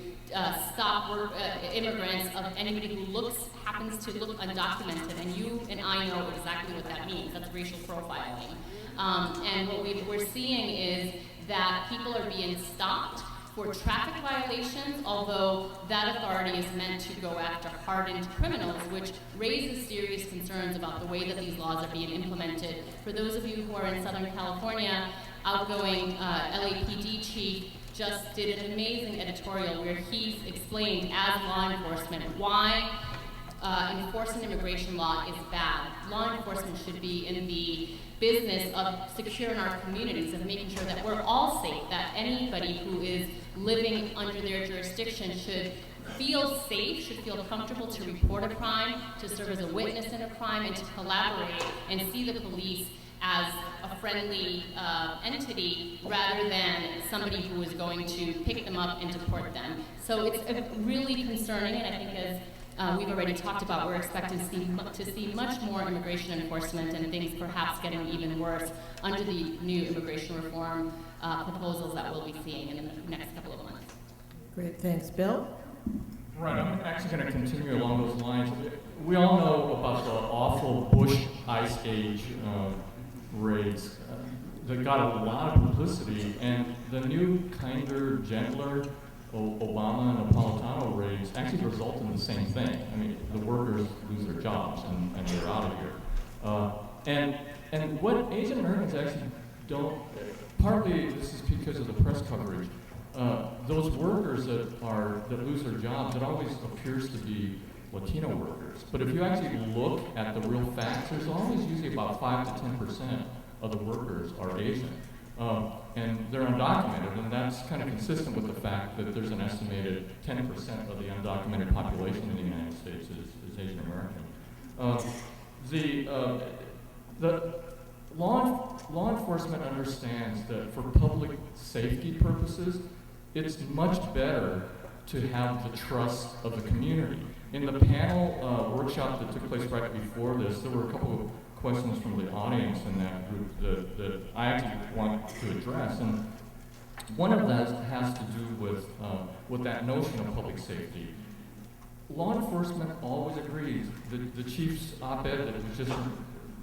stop immigrants of anybody who happens to look undocumented, and you and I know exactly what that means. That's racial profiling. And what we're seeing is that people are being stopped for traffic violations, although that authority is meant to go after hardened criminals, which raises serious concerns about the way that these laws are being implemented. For those of you who are in Southern California, outgoing LAPD chief just did an amazing editorial where he explained as law enforcement why enforcing immigration law is bad. Law enforcement should be in the business of securing our communities, of making sure that we're all safe, that anybody who is living under their jurisdiction should feel safe, should feel comfortable to report a crime, to serve as a witness in a crime, and to collaborate and see the police as a friendly entity rather than somebody who is going to pick them up and deport them. So it's really concerning, and I think as we've already talked about, we're expecting to see much more immigration enforcement and things perhaps getting even worse under the new immigration reform proposals that we'll be seeing in the next couple of months.
Great, thanks. Bill?
Right, I'm actually going to continue along those lines. We all know about the awful Bush Ice Age raids that got a lot of publicity, and the new, kinder, gentler Obama and Napolitano raids actually result in the same thing. I mean, the workers lose their jobs and they're out of here. And what Asian Americans actually don't, partly this is because of the press coverage, those workers that lose their jobs, it always appears to be Latino workers. But if you actually look at the real facts, there's always usually about 5 to 10% of the workers are Asian. And they're undocumented, and that's kind of consistent with the fact that there's an estimated 10% of the undocumented population in the United States is Asian American. The law enforcement understands that for public safety purposes, it's much better to have the trust of the community. In the panel workshop that took place right before this, there were a couple of questions from the audience in that group that I actually want to address. And one of that has to do with that notion of public safety. Law enforcement always agrees. The chief's op-ed that was just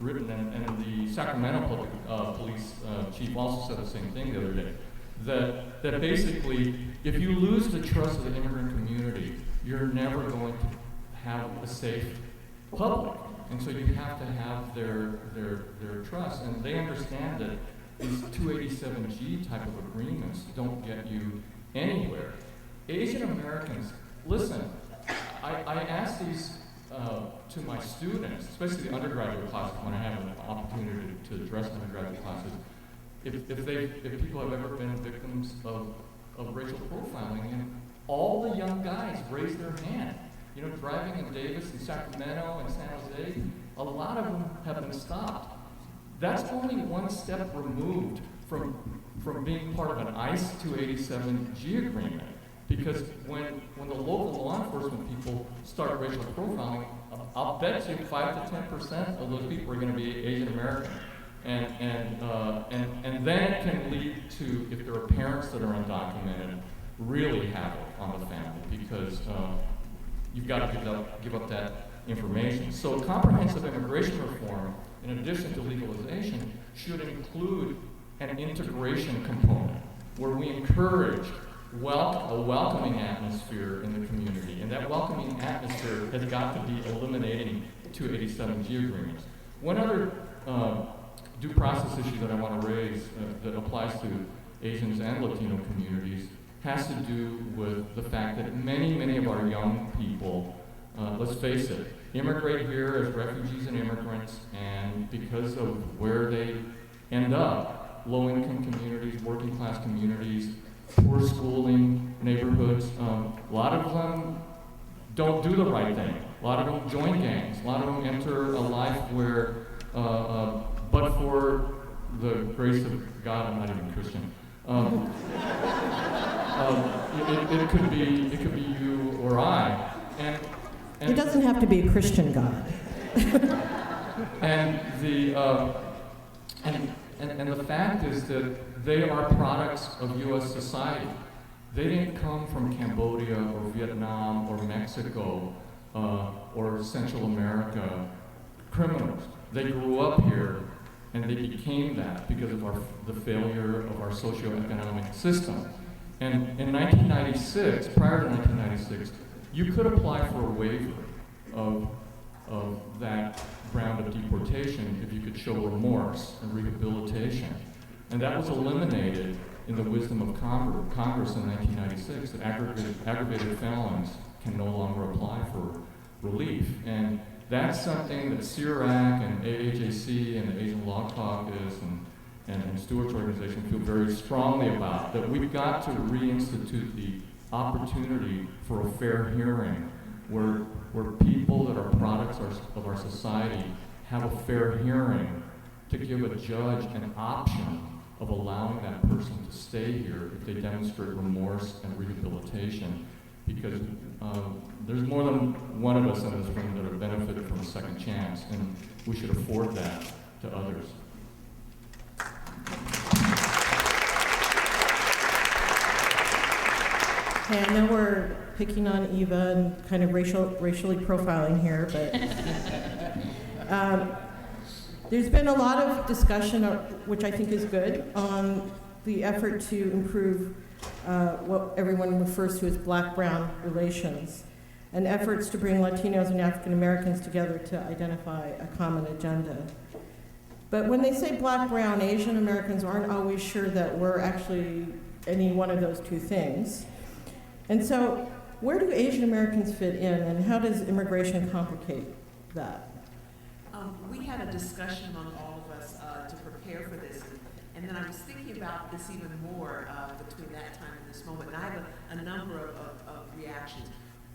written, and the Sacramento Public Police chief also said the same thing the other day, that basically, if you lose the trust of the immigrant community, you're never going to have a safe public. And so you have to have their trust. And they understand that these 287G type of agreements don't get you anywhere. Asian Americans, listen, I ask these to my students, especially the undergraduate classes, when I have an opportunity to address undergraduate classes, if people have ever been victims of racial profiling, and all the young guys raise their hand. You know, driving in Davis and Sacramento and San Jose, a lot of them have been stopped. That's only one step removed from being part of an ICE 287G agreement. Because when the local law enforcement people start racial profiling, I'll bet you 5 to 10% of those people are going to be Asian American. And then it can lead to, if there are parents that are undocumented, really havoc on the family, because you've got to give up that information. So comprehensive immigration reform, in addition to legalization, should include an integration component where we encourage a welcoming atmosphere in the community. And that welcoming atmosphere has got to be eliminating 287G agreements. One other due process issue that I want to raise that applies to Asians and Latino communities has to do with the fact that many of our young people, let's face it, immigrate here as refugees and immigrants, and because of where they end up, low-income communities, working-class communities, poor schooling neighborhoods, a lot of them don't do the right thing. A lot of them join gangs. A lot of them enter a life where, but for the grace of God, I'm not even Christian. It could be you or I, and
It doesn't have to be a Christian God.
and the fact is that they are products of U.S. society. They didn't come from Cambodia or Vietnam or Mexico or Central America criminals. They grew up here, and they became that because of the failure of our socioeconomic system. And in 1996, prior to 1996, you could apply for a waiver of that ground of deportation if you could show remorse and rehabilitation. And that was eliminated in the wisdom of Congress in 1996, that aggravated felons can no longer apply for relief. And that's something that CIRAC and AAJC and the Asian Law Caucus and Stewart's organization feel very strongly about, that we've got to reinstitute the opportunity for a fair hearing where people that are products of our society have a fair hearing to give a judge an option of allowing that person to stay here if they demonstrate remorse and rehabilitation. Because there's more than one of us in this room that have benefited from a second chance, and we should afford that to others.
Okay, I know we're picking on Eva and kind of racially profiling here, but there's been a lot of discussion, which I think is good, on the effort to improve what everyone refers to as black-brown relations, and efforts to bring Latinos and African Americans together to identify a common agenda. But when they say black-brown, Asian Americans aren't always sure that we're actually any one of those two things. And so, where do Asian Americans fit in, and how does immigration complicate that?
We had a discussion among all of us to prepare for this, and then I was thinking about this even more between that time and this moment, and I have a number of reactions.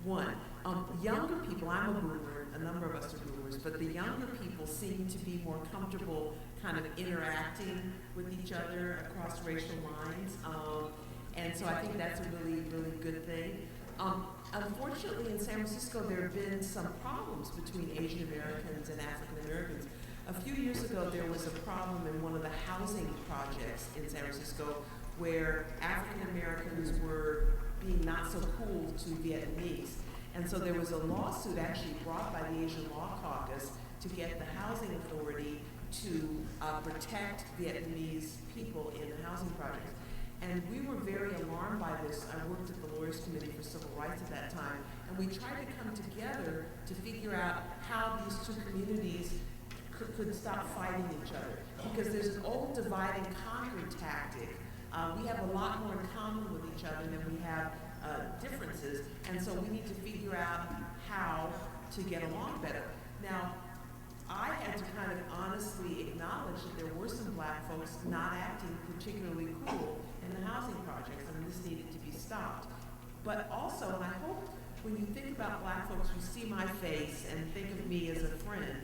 One, younger people, I'm a boomer, a number of us are boomers, members, but the younger people seem to be more comfortable kind of interacting with each other across racial lines. And so I think that's a really, really good thing. Unfortunately, in San Francisco, there have been some problems between Asian Americans and African Americans. A few years ago, there was a problem in one of the housing projects in San Francisco where African Americans were being not so cool to Vietnamese. And so there was a lawsuit actually brought by the Asian Law Caucus to get the housing authority to protect Vietnamese people in the housing projects. And we were very alarmed by this. I worked at the Lawyers Committee for Civil Rights at that time, and we tried to come together to figure out how these two communities could stop fighting each other. Because there's an old divide and conquer tactic. We have a lot more in common with each other than we have differences, and so we need to figure out how to get along better. Now, I had to kind of honestly acknowledge that there were some black folks not acting particularly cool in the housing projects, and this needed to be stopped. But also, and I hope when you think about black folks, you see my face and think of me as a friend.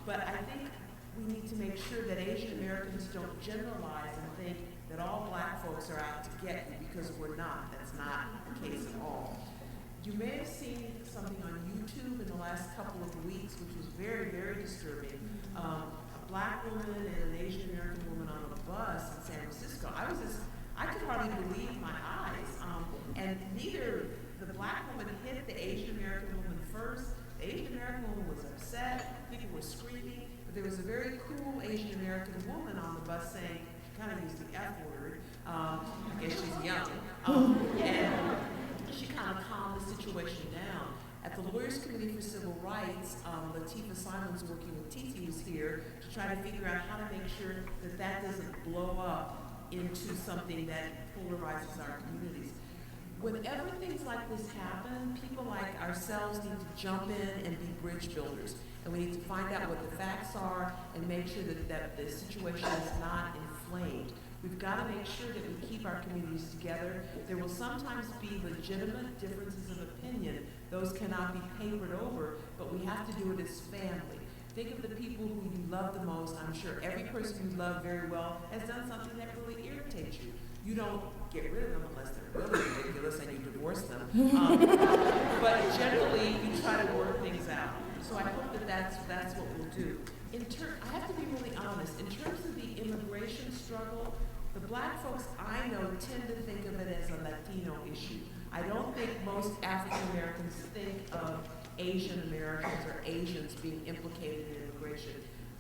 But I think we need to make sure that Asian Americans don't generalize and think that all black folks are out to get you, because we're not. That's not the case at all. You may have seen something on YouTube in the last couple of weeks, which was very, very disturbing. A black woman and an Asian American woman on a bus in San Francisco. I could hardly believe my eyes. And neither the black woman hit the Asian American woman first. The Asian American woman was upset. People were screaming. But there was a very cool Asian American woman on the bus saying, she kind of used the F word. I guess she's young. And she kind of calmed the situation down. At the Lawyers Committee for Civil Rights, Latifah Simon's working with Titi, who's here, to try to figure out how to make sure that that doesn't blow up into something that polarizes our communities. Whenever things like this happen, people like ourselves need to jump in and be bridge builders. And we need to find out what the facts are and make sure that the situation is not inflamed. We've got to make sure that we keep our communities together. There will sometimes be legitimate differences of opinion. Those cannot be papered over, but we have to do it as family. Think of the people who you love the most. I'm sure every person you love very well has done something that really irritates you. You don't get rid of them unless they're really ridiculous and you divorce them. But generally, you try to work things out. So I hope that that's what we'll do. I have to be really honest. In terms of the immigration struggle, the black folks I know tend to think of it as a Latino issue. I don't think most African Americans think of Asian Americans or Asians being implicated in immigration.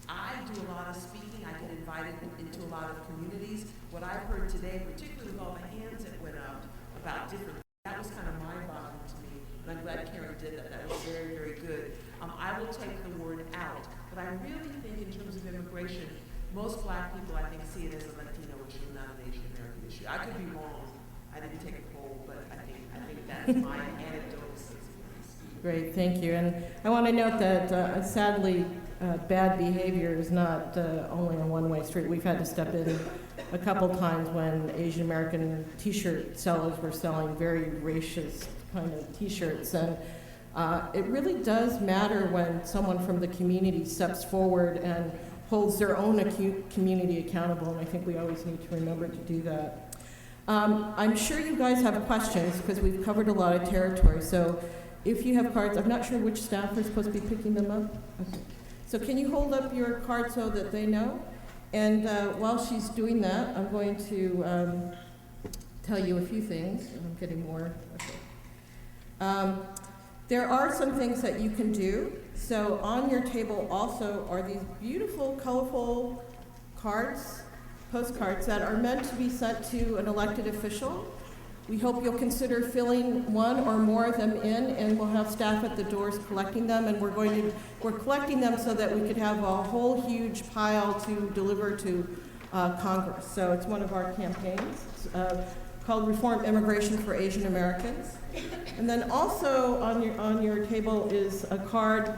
I do a lot of speaking. I get invited into a lot of communities. What I've heard today, particularly with all the hands that went up about different, that was kind of mind-boggling to me. And I'm glad Karen did that. That was very, very good. I will take the word out. But I really think in terms of immigration, most black people, I think, see it as a Latino issue, not an Asian American issue. I could be wrong. I didn't take a poll, but I think that's my anecdotal sense.
Great, thank you. And I want to note that sadly, bad behavior is not only a one-way street. We've had to step in a couple times when Asian American T-shirt sellers were selling very racist kind of T-shirts, and it really does matter when someone from the community steps forward and holds their own community accountable, and I think we always need to remember to do that. I'm sure you guys have questions because we've covered a lot of territory, so if you have cards, I'm not sure which staff are supposed to be picking them up. Okay. So can you hold up your card so that they know? And while she's doing that, I'm going to tell you a few things. I'm getting more. Okay. There are some things that you can do. So on your table also are these beautiful, colorful cards, postcards that are meant to be sent to an elected official. We hope you'll consider filling one or more of them in, and we'll have staff at the doors collecting them, and we're collecting them so that we could have a whole huge pile to deliver to Congress. So it's one of our campaigns. It's called Reform Immigration for Asian Americans. And then also on your table is a card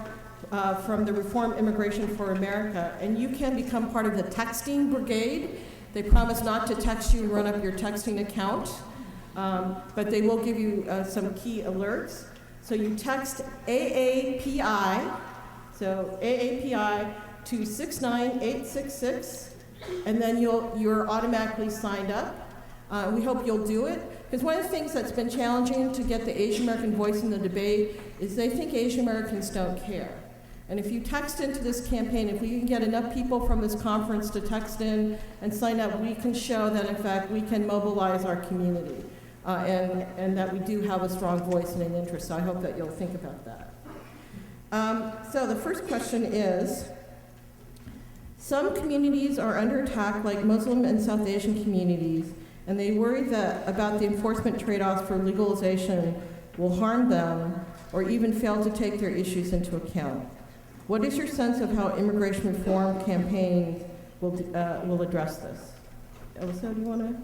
from the Reform Immigration for America, and you can become part of the texting brigade. They promise not to text you and run up your texting account. But they will give you some key alerts. So you text AAPI, So AAPI to 69866, and then you're automatically signed up. We hope you'll do it, because one of the things that's been challenging to get the Asian American voice in the debate is they think Asian Americans don't care. And if you text into this campaign, if we can get enough people from this conference to text in and sign up, we can show that, in fact, we can mobilize our community, and that we do have a strong voice and an interest. So I hope that you'll think about that. So the first question is, some communities are under attack, like Muslim and South Asian communities, and they worry that about the enforcement trade-offs for legalization will harm them or even fail to take their issues into account. What is your sense of how immigration reform campaigns will address this? Elisa, do you want to?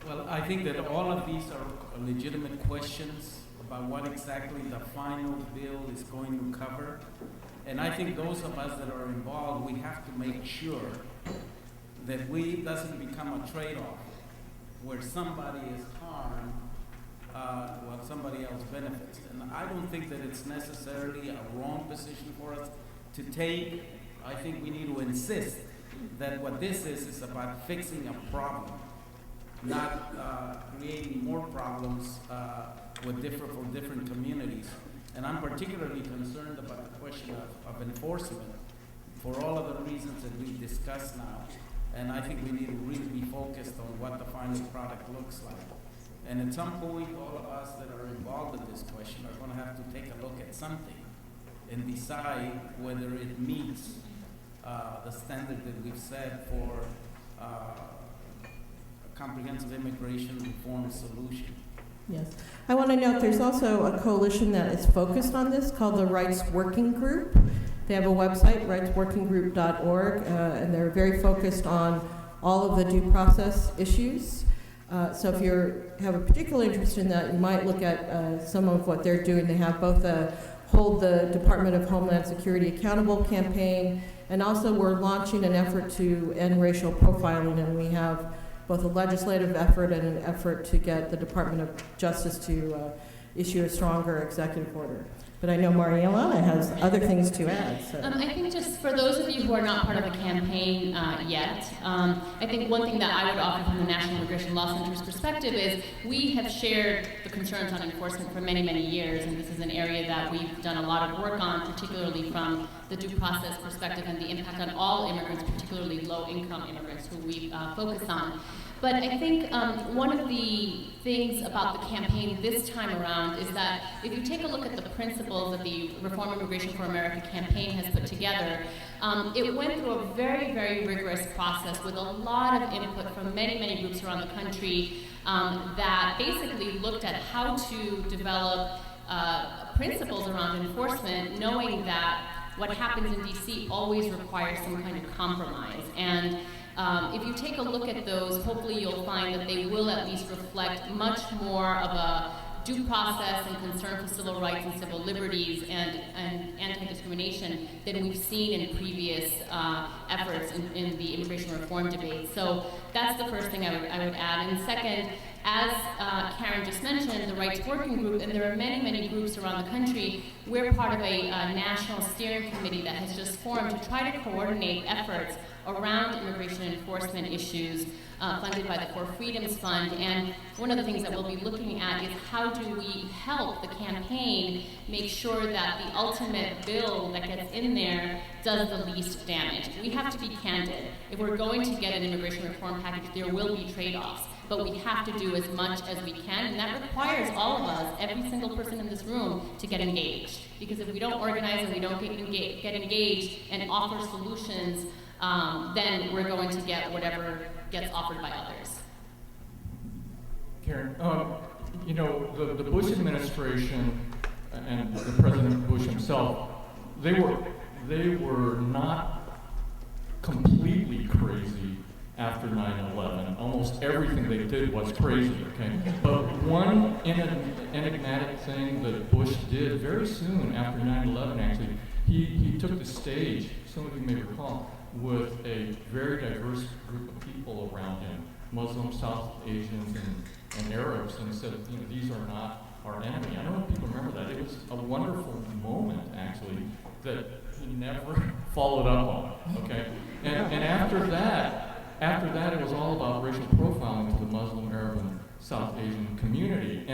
Well, I think that all of these are legitimate questions about what exactly the final bill is going to cover. And I think those of us that are involved, we have to make sure that it doesn't become a trade-off where somebody is harmed while somebody else benefits. And I don't think that it's necessarily a wrong position for us to take. I think we need to insist that what this is about fixing a problem, not creating more problems for different communities. And I'm particularly concerned about the question of enforcement for all of the reasons that we've discussed now. And I think we need to really be focused on what the final product looks like. And at some point, all of us that are involved in this question are going to have to take a look at something and decide whether it meets the standard that we've set for a comprehensive immigration reform solution.
Yes. I want to note there's also a coalition that is focused on this called the Rights Working Group. They have a website, rightsworkinggroup.org, and they're very focused on all of the due process issues. So if you have a particular interest in that, you might look at some of what they're doing. They have both a Hold the Department of Homeland Security Accountable campaign, and also we're launching an effort to end racial profiling, and we have both a legislative effort and an effort to get the Department of Justice to issue a stronger executive order. But I know Marielena has other things to add. So.
I think just for those of you who are not part of the campaign yet, I think one thing that I would offer from the National Immigration Law Center's perspective is we have shared the concerns on enforcement for many, many years, and this is an area that we've done a lot of work on, particularly from the due process perspective and the impact on all immigrants, particularly low-income immigrants who we focus on. But I think one of the things about the campaign this time around is that if you take a look at the principles that the Reform Immigration for America campaign has put together, it went through a very, very rigorous process with a lot of input from many, many groups around the country that basically looked at how to develop principles around enforcement, knowing that what happens in DC always requires some kind of compromise. And if you take a look at those, hopefully you'll find that they will at least reflect much more of a due process and concern for civil rights and civil liberties and anti-discrimination than we've seen in previous efforts in the immigration reform debate. So that's the first thing I would add. And second, as Karen just mentioned, the Rights Working Group, and there are many, many groups around the country, we're part of a national steering committee that has just formed to try to coordinate efforts around immigration enforcement issues funded by the Core Freedoms Fund. And one of the things that we'll be looking at is how do we help the campaign make sure that the ultimate bill that gets in there does the least damage. We have to be candid. If we're going to get an immigration reform package, there will be trade-offs. But we have to do as much as we can, and that requires all of us, every single person in this room, to get engaged. Because if we don't organize and we don't get engaged and offer solutions, then we're going to get whatever gets offered by others.
Karen, you know, the Bush administration and the President Bush himself, they were not completely crazy after 9/11. Almost everything they did was crazy, okay? But one enigmatic thing that Bush did very soon after 9/11, actually, he took the stage, some of you may recall, with a very diverse group of people around him, Muslims, South Asians, and Arabs, and said, you know, these are not our enemy. I don't know if people remember that. It was a wonderful moment, actually, that he never followed up on, okay? And after that, it was all about racial profiling to the Muslim, Arab, and South Asian community.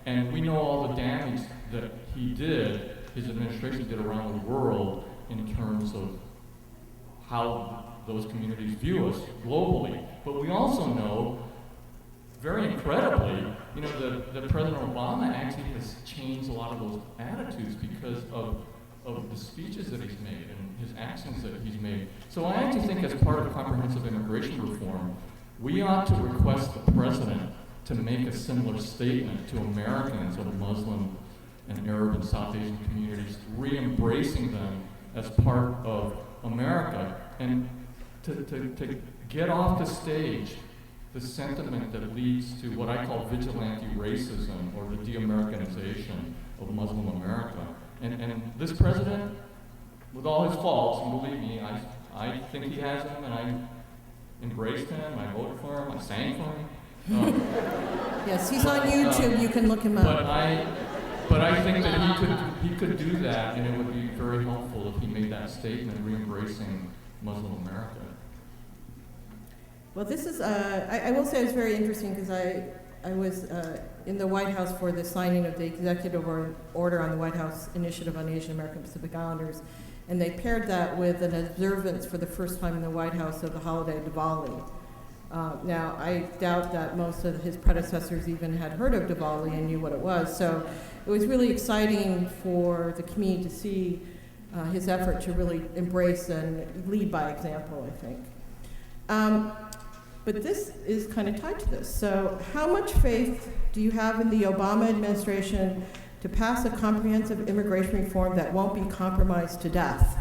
And we know all the damage that he did, his administration did around the world in terms of how those communities view us globally. But we also know, very incredibly, you know, that President Obama actually has changed a lot of those attitudes because of the speeches that he's made and his actions that he's made. So I actually think as part of comprehensive immigration reform, we ought to request the president to make a similar statement to Americans of Muslim and Arab and South Asian communities, re-embracing them as part of America, and to get off the stage the sentiment that leads to what I call vigilante racism or the de-Americanization of Muslim America. And this president, with all his faults, and believe me, I think he has them, and I embraced him, I voted for him, I sang for him.
Yes, he's on YouTube, you can look him up.
But I think that he could do that, and it would be very helpful if he made that statement, re-embracing Muslim America.
Well, this is, I will say it's very interesting because I was in the White House for the signing of the executive order on the White House Initiative on Asian American Pacific Islanders, and they paired that with an observance for the first time in the White House of the holiday Diwali. Now, I doubt that most of his predecessors even had heard of Diwali and knew what it was, so it was really exciting for the community to see his effort to really embrace and lead by example, I think. But this is kind of tied to this. So how much faith do you have in the Obama administration to pass a comprehensive immigration reform that won't be compromised to death?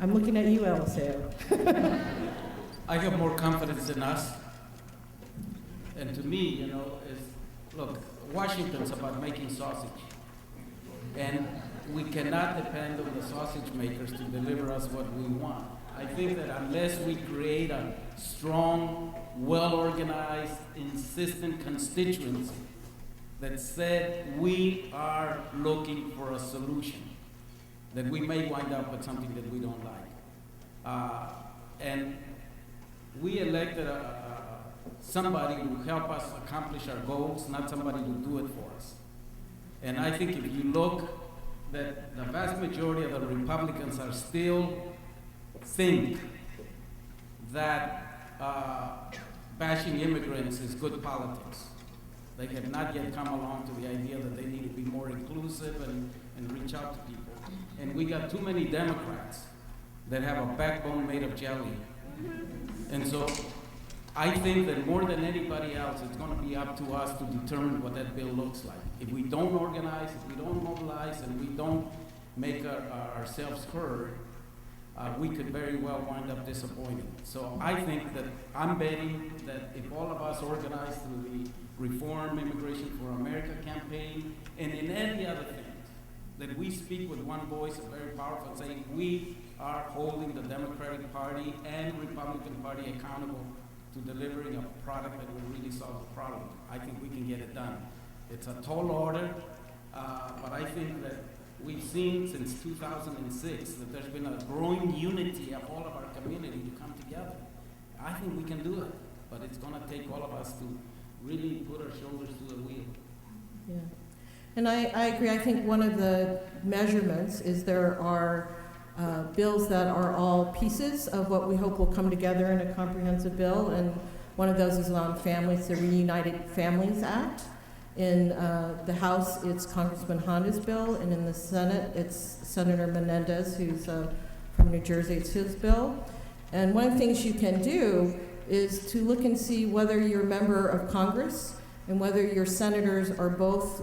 I'm looking at you, Eliseo.
I have more confidence in us. And to me, you know, look, Washington's about making sausage. And we cannot depend on the sausage makers to deliver us what we want. I think that unless we create a strong, well-organized, insistent constituents that said we are looking for a solution, that we may wind up with something that we don't like. And we elected somebody who will help us accomplish our goals, not somebody who will do it for us. And I think if you look, that the vast majority of the Republicans are still think that bashing immigrants is good politics. They have not yet come along to the idea that they need to be more inclusive and reach out to people. And we got too many Democrats that have a backbone made of jelly. And so I think that more than anybody else, it's going to be up to us to determine what that bill looks like. If we don't organize, if we don't mobilize, and we don't make ourselves heard, we could very well wind up disappointed. So I think that I'm betting that if all of us organize through the Reform Immigration for America campaign and in any other things, that we speak with one voice, very powerful, saying we are holding the Democratic Party and Republican Party accountable to delivering a product that will really solve the problem. I think we can get it done. It's a tall order, but I think that we've seen since 2006 that there's been a growing unity of all of our community to come together. I think we can do it, but it's going to take all of us to really put our shoulders to the wheel.
Yeah. And I agree. I think one of the measurements is there are bills that are all pieces of what we hope will come together in a comprehensive bill, and one of those is on families, the Reunited Families Act. In the House, it's Congressman Honda's bill, and in the Senate, it's Senator Menendez, who's from New Jersey, it's his bill. And one of the things you can do is to look and see whether you're a member of Congress and whether your senators are both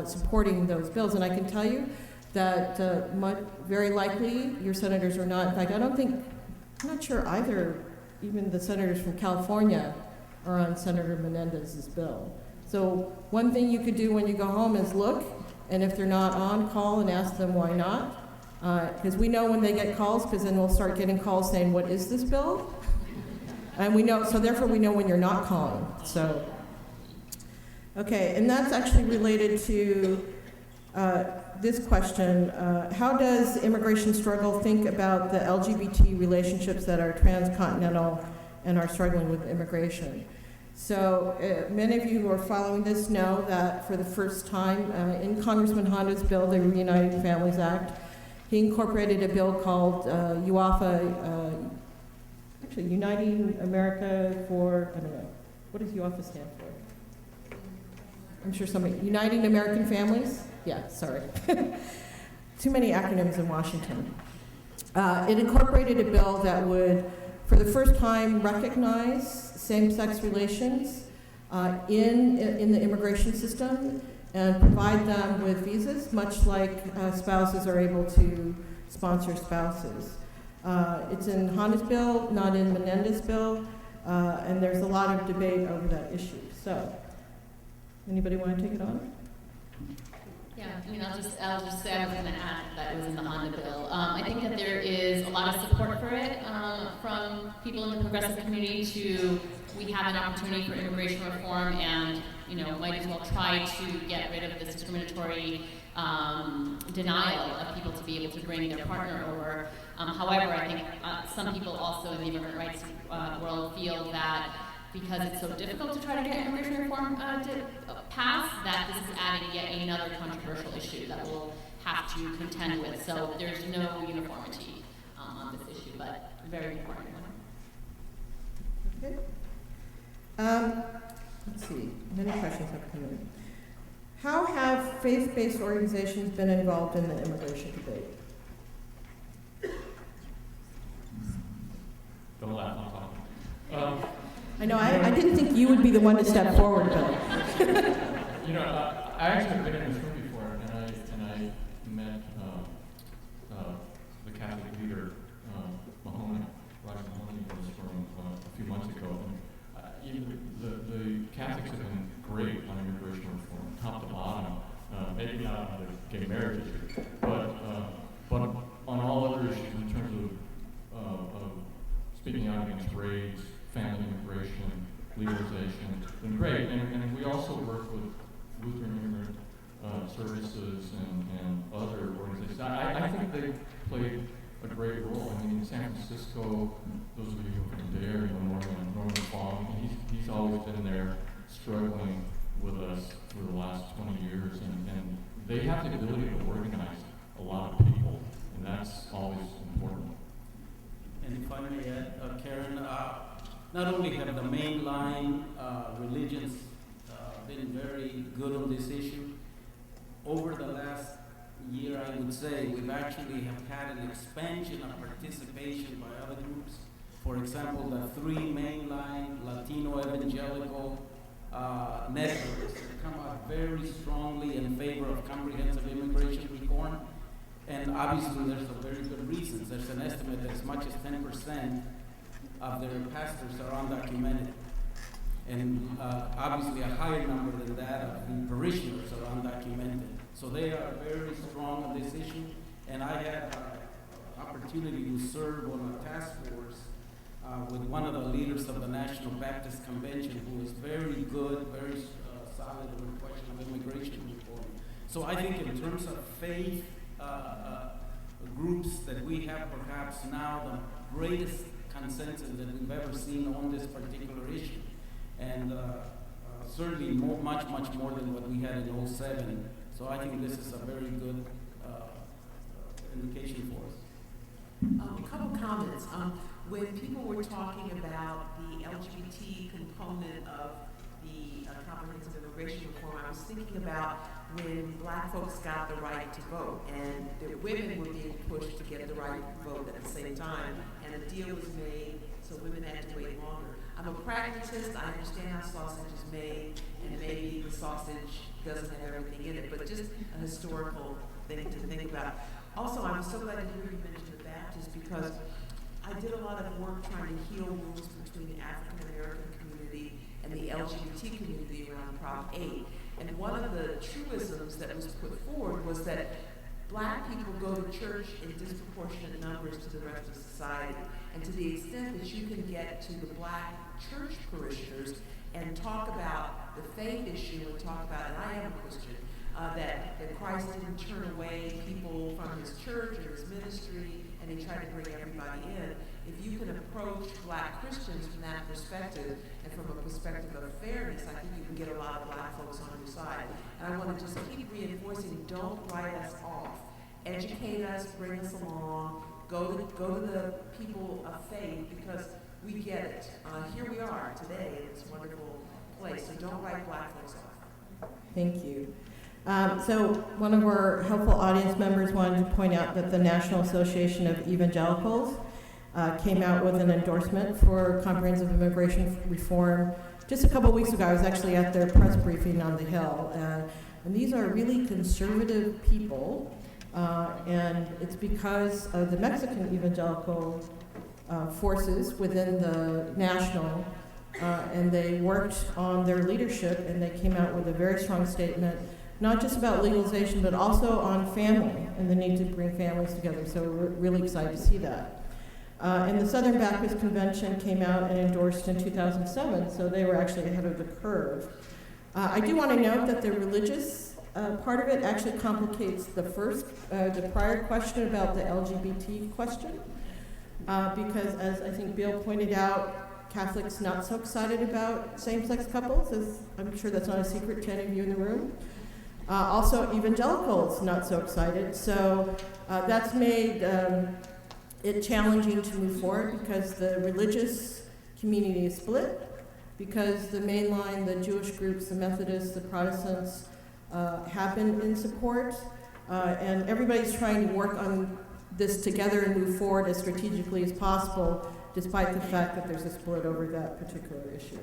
supporting those bills. And I can tell you that very likely your senators are not. In fact, I'm not sure either, even the senators from California are on Senator Menendez's bill. So one thing you could do when you go home is look, and if they're not on, call and ask them why not. Because we know when they get calls, because then we'll start getting calls saying, what is this bill? And we know, so therefore we know when you're not calling. So Okay, and that's actually related to this question. How does immigration struggle think about the LGBT relationships that are transcontinental and are struggling with immigration? So many of you who are following this know that for the first time in Congressman Honda's bill, the Reunited Families Act, he incorporated a bill called UAFA, actually Uniting America for, I don't know, what does UAFA stand for? I'm sure somebody, Uniting American Families? Yeah, sorry. Too many acronyms in Washington. It incorporated a bill that would, for the first time, recognize same-sex relations in the immigration system and provide them with visas, much like spouses are able to sponsor spouses. It's in Honda's bill, not in Menendez's bill, and there's a lot of debate over that issue. So, anybody want to take it on?
Yeah, I mean, I'll just say I was going to add that it was in the Honda bill. I think that there is a lot of support for it from people in the progressive community we have an opportunity for immigration reform and, might as well try to get rid of this discriminatory denial of people to be able to bring their partner over. However, I think some people also in the immigrant rights world feel that because it's so difficult to try to get immigration reform passed, that this is adding yet another controversial issue that we'll have to contend with. So there's no uniformity on this issue, but very important one.
Okay. Let's see, many questions have come in. How have faith-based organizations been involved in the immigration debate?
Don't laugh, I'm talking.
I know, I didn't think you would be the one to step forward, Bill.
I actually have been in this room before, and I met the Catholic leader, Mahoney, Roger Mahoney, in this room a few months ago. And the Catholics have been great on immigration reform, top to bottom. Maybe not on the gay marriage issue, but on all other issues in terms of speaking out against race, family immigration, legalization, been great. And we also work with Lutheran Immigrant Services and other organizations. I think they played a great role. I mean, in San Francisco, those of you who are from there, Norman Fong, he's always been there struggling with us for the last 20 years. And they have the ability to organize a lot of people, and that's always important.
And if I may add, Karen, not only have the mainline religions been very good on this issue, over the last year, I would say, we've actually have had an expansion of participation by other groups. For example, the three mainline Latino evangelical networks that come out very strongly in favor of comprehensive immigration reform. And obviously, there's a very good reasons. There's an estimate that as much as 10% of their pastors are undocumented. And obviously a higher number than that of the parishioners are undocumented. So they are very strong on this issue. And I had opportunity to serve on a task force with one of the leaders of the National Baptist Convention, who is very good, very solid on the question of immigration reform. So I think in terms of faith groups that we have perhaps now the greatest consensus that we've ever seen on this particular issue. And certainly much more than what we had in 07. So I think this is a very good indication for us.
A couple comments. When people were talking about the LGBT component of the comprehensive immigration reform, I was thinking about when black folks got the right to vote, and the women were being pushed to get the right to vote at the same time, and a deal was made, so women had to wait longer. I'm a pragmatist. I understand how sausage is made, and maybe the sausage doesn't have everything in it, but just a historical thing to think about. Also, I'm so glad to hear you mention the Baptists, because I did a lot of work trying to heal wounds between the African American community and the LGBT community around Prop 8. And one of the truisms that was put forward was that black people go to church in disproportionate numbers to the rest of society. And to the extent that you can get to the black church parishioners and talk about the faith issue and talk about, and I am a Christian, that Christ didn't turn away people from his church or his ministry, and he tried to bring everybody in. If you can approach Black Christians from that perspective and from a perspective of fairness, I think you can get a lot of Black folks on your side. And I want to just keep reinforcing, don't write us off. Educate us, bring us along, go to the people of faith, because we get it. Here we are today in this wonderful place, so don't write Black folks off.
Thank you. So one of our helpful audience members wanted to point out that the National Association of Evangelicals came out with an endorsement for comprehensive immigration reform just a couple weeks ago. I was actually at their press briefing on the Hill. And these are really conservative people, and it's because of the Mexican evangelical forces within the national, and they worked on their leadership, and they came out with a very strong statement, not just about legalization, but also on family and the need to bring families together. So we're really excited to see that. And the Southern Baptist Convention came out and endorsed in 2007, so they were actually ahead of the curve. I do want to note that the religious part of it actually complicates the prior question about the LGBT question, because as I think Bill pointed out, Catholics not so excited about same-sex couples, as I'm sure that's not a secret to any of you in the room. Also, evangelicals not so excited, so that's made it challenging to move forward because the religious community is split, because the mainline, the Jewish groups, the Methodists, the Protestants have been in support, and everybody's trying to work on this together and move forward as strategically as possible, despite the fact that there's a split over that particular issue.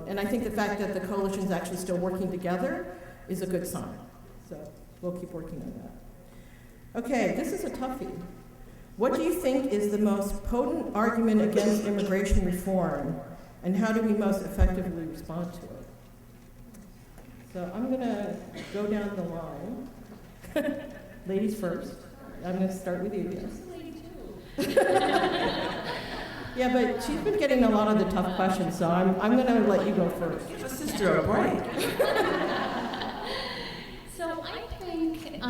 And I think the fact that the coalition's actually still working together is a good sign. So we'll keep working on that. Okay, this is a toughie. What do you think is the most potent argument against immigration reform, and how do we most effectively respond to it? So I'm going to go down the line. Ladies first. I'm going to start with you. Yes. Yeah, but she's been getting a lot of the tough questions, so I'm going to let you go first.
Give a sister a break.
So I think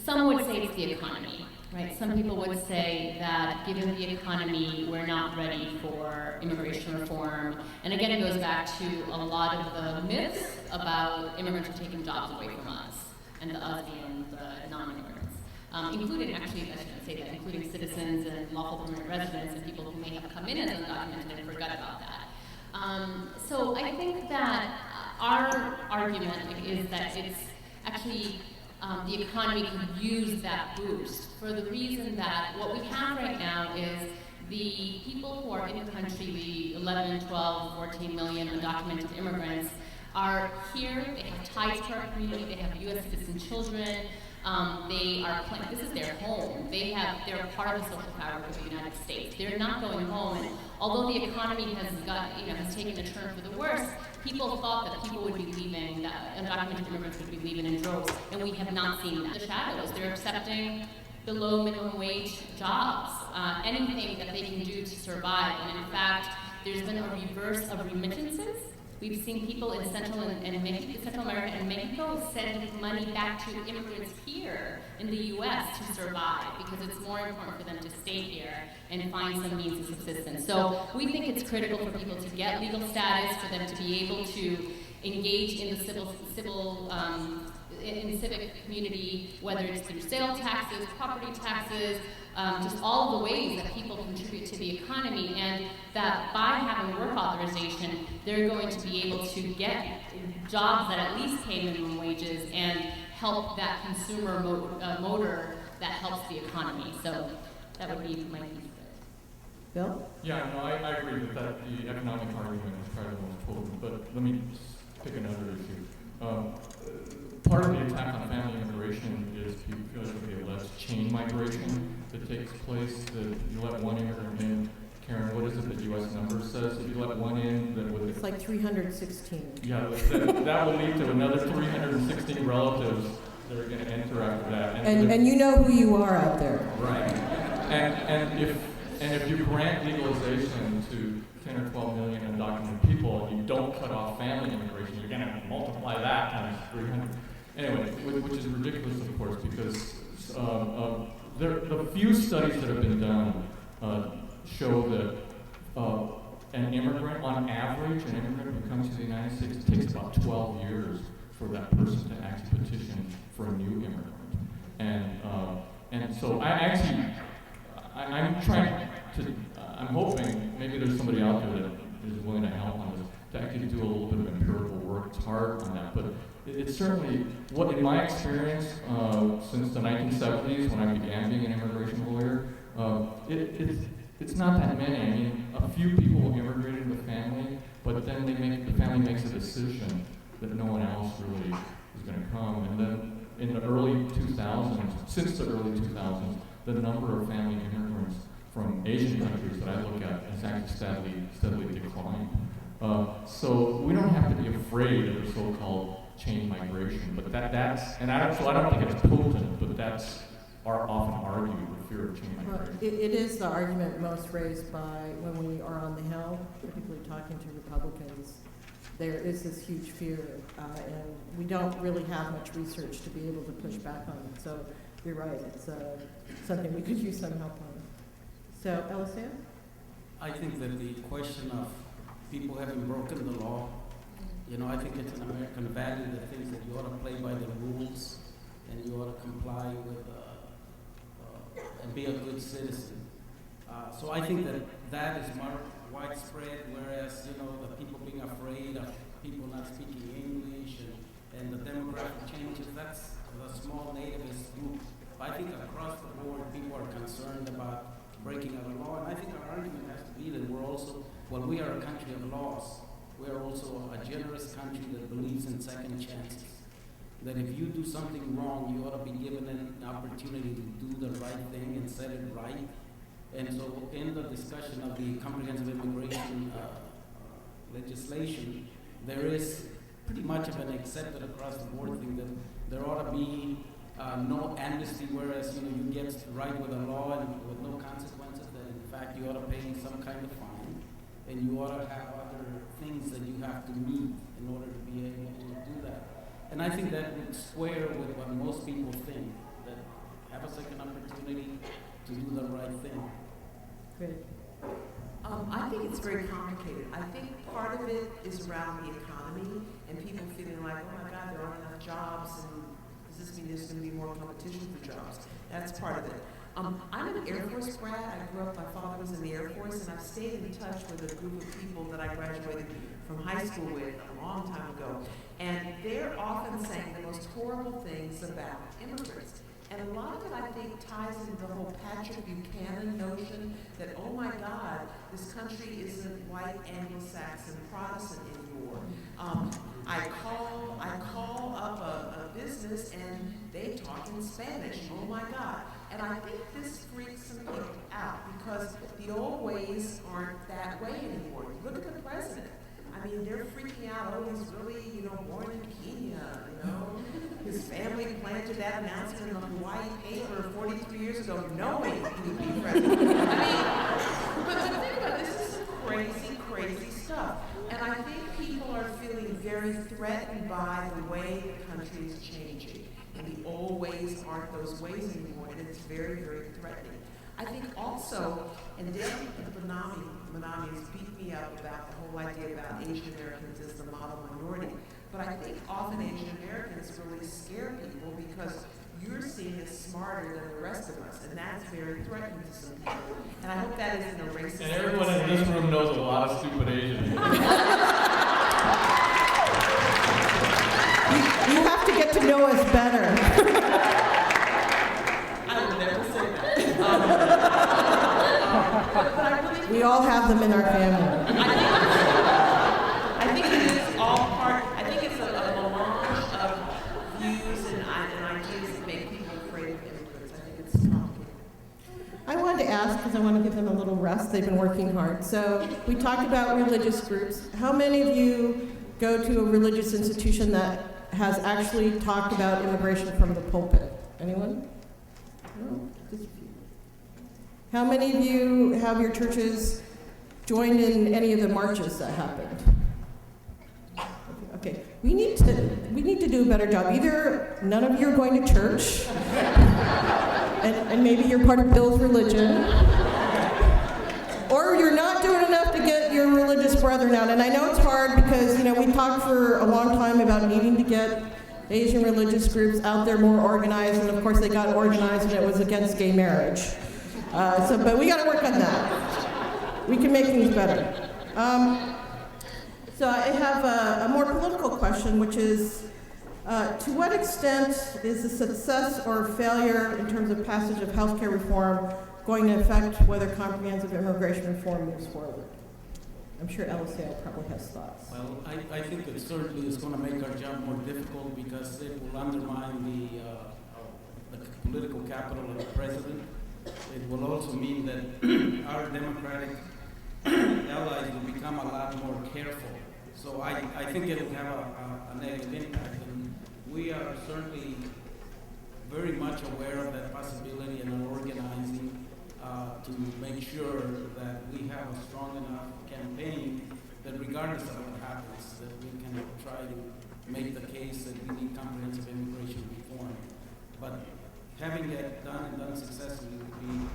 some would say it's the economy, right? Some people would say that given the economy, we're not ready for immigration reform. And again, it goes back to a lot of the myths about immigrants are taking jobs away from us, and the us and the non-immigrants, including, actually, I shouldn't say that, including citizens and lawful permanent residents and people who may have come in as undocumented and forgot about that. So I think that our argument is that it's actually the economy could use that boost for the reason that what we have right now is the people who are in the country, the 11, 12, 14 million undocumented immigrants, are here, they have ties to our community, they have U.S. citizen children, they are, this is their home, they're part of the social fabric of the United States. They're not going home, and although the economy has taken a turn for the worse, people thought that people would be leaving, that undocumented immigrants would be leaving in droves, and we have not seen that. The shadows, they're accepting below minimum wage jobs, anything that they can do to survive, and in fact, there's been a reverse of remittances. We've seen people in Central America and Mexico send money back to immigrants here in the U.S. to survive, because it's more important for them to stay here and find some means of subsistence. So we think it's critical for people to get legal status, for them to be able to engage in the civic community, whether it's through sales taxes, property taxes, just all the ways that people contribute to the economy, and that by having work authorization, they're going to be able to get jobs that at least pay minimum wages and help that consumer motor that helps the economy. So that would be my piece of it.
Bill?
Yeah, no, I agree with that. The economic argument is probably the most potent, but let me pick another issue. Part of the attack on family immigration is because of the alleged chain migration that takes place, that you let one immigrant in. Karen, what is it that the U.S. number says? If you let one in, that would...
It's like 316.
Yeah, that will lead to another 316 relatives that are going to enter after that.
And you know who you are out there.
Right. And if you grant legalization to 10 or 12 million undocumented people, and you don't cut off family immigration, you're going to multiply that times 300. Anyway, which is ridiculous, of course, because the few studies that have been done show that an immigrant, on average, an immigrant who comes to the United States, it takes about 12 years for that person to actually petition for a new immigrant. And so I'm trying to, I'm hoping, maybe there's somebody out there that is willing to help on this, to actually do a little bit of empirical work. It's hard on that, but it's certainly, what in my experience, since the 1970s when I began being an immigration lawyer, it's not that many. I mean, a few people immigrated with family, but then the family makes a decision that no one else really is going to come. And then in the early 2000s, since the early 2000s, the number of family immigrants from Asian countries that I look at has actually steadily declined. So we don't have to be afraid of the so-called chain migration, but I don't think it's potent, but that's often argued, the fear of chain migration.
It is the argument most raised by when we are on the Hill, particularly talking to Republicans. There is this huge fear, and we don't really have much research to be able to push back on it. So you're right, it's something we could use some help on. So, Eliseo?
I think that the question of people having broken the law, I think it's an American value that thinks that you ought to play by the rules and you ought to comply with and be a good citizen. So I think that is more widespread, whereas, the people being afraid of people not speaking English and the demographic changes, that's the small nativist group. But I think across the board, people are concerned about breaking of the law, and I think our argument has to be that we are a country of laws. We are also a generous country that believes in second chances. That if you do something wrong, you ought to be given an opportunity to do the right thing and set it right. And so in the discussion of the comprehensive immigration legislation, there is pretty much of an accepted across the board thing that there ought to be no amnesty, whereas you get right with the law and with no consequences, that in fact you ought to pay some kind of fine, and you ought to have other things that you have to meet in order to be able to do that. And I think that would square with what most people think, that have a second opportunity to do the right thing.
Great.
I think it's very complicated. I think part of it is around the economy and people feeling like, oh my God, there aren't enough jobs, and does this mean there's going to be more competition for jobs? That's part of it. I'm an Air Force grad. I grew up, my father was in the Air Force, and I've stayed in touch with a group of people that I graduated from high school with a long time ago. And they're often saying the most horrible things about immigrants. And a lot of it, I think, ties into the whole Patrick Buchanan notion that, oh my God, this country isn't white, Anglo-Saxon, Protestant anymore. I call up a business and they talk in Spanish. Oh my God. And I think this freaks some people out because the old ways aren't that way anymore. Look at the president. I mean, they're freaking out. Oh, he's really, born in Kenya, His family planted that announcement in the Hawaii paper 43 years ago, knowing he would be president. But think about it, this is some crazy, crazy stuff. And I think people are feeling very threatened by the way the country is changing. And the old ways aren't those ways anymore, and it's very, very threatening. I think also, and then Manami has beat me up about the whole idea about Asian Americans as the model minority. But I think often Asian Americans really scare people because you're seen as smarter than the rest of us, and that's very threatening to some people. And I hope that isn't a racist.
And everyone in this room knows a lot of stupid Asian people.
You have to get to know us better.
I would never say that. But I really
We all have them in our family.
I think it is all part, I think it's a melange of views and ideas that make people afraid of immigrants. I think it's complicated.
I wanted to ask, because I want to give them a little rest. They've been working hard. So we talked about religious groups. How many of you go to a religious institution that has actually talked about immigration from the pulpit? Anyone? No, just a few. How many of you have your churches joined in any of the marches that happened? Okay, we need to do a better job. Either none of you are going to church, and maybe you're part of Bill's religion, or you're not doing enough to get your religious brethren out. And I know it's hard because, you know, we talked for a long time about needing to get Asian religious groups out there more organized, and of course they got organized and it was against gay marriage. But we got to work on that. We can make things better. So I have a more political question, which is, to what extent is the success or failure in terms of passage of healthcare reform going to affect whether comprehensive immigration reform moves forward? I'm sure LSAL probably has thoughts.
Well, I think it certainly is going to make our job more difficult because it will undermine the political capital of the president. It will also mean that our Democratic allies will become a lot more careful. So I think it will have a negative impact. And we are certainly very much aware of that possibility and are organizing to make sure that we have a strong enough campaign that regardless of what happens, that we can try to make the case that we need comprehensive immigration reform. But having that done and done successfully would be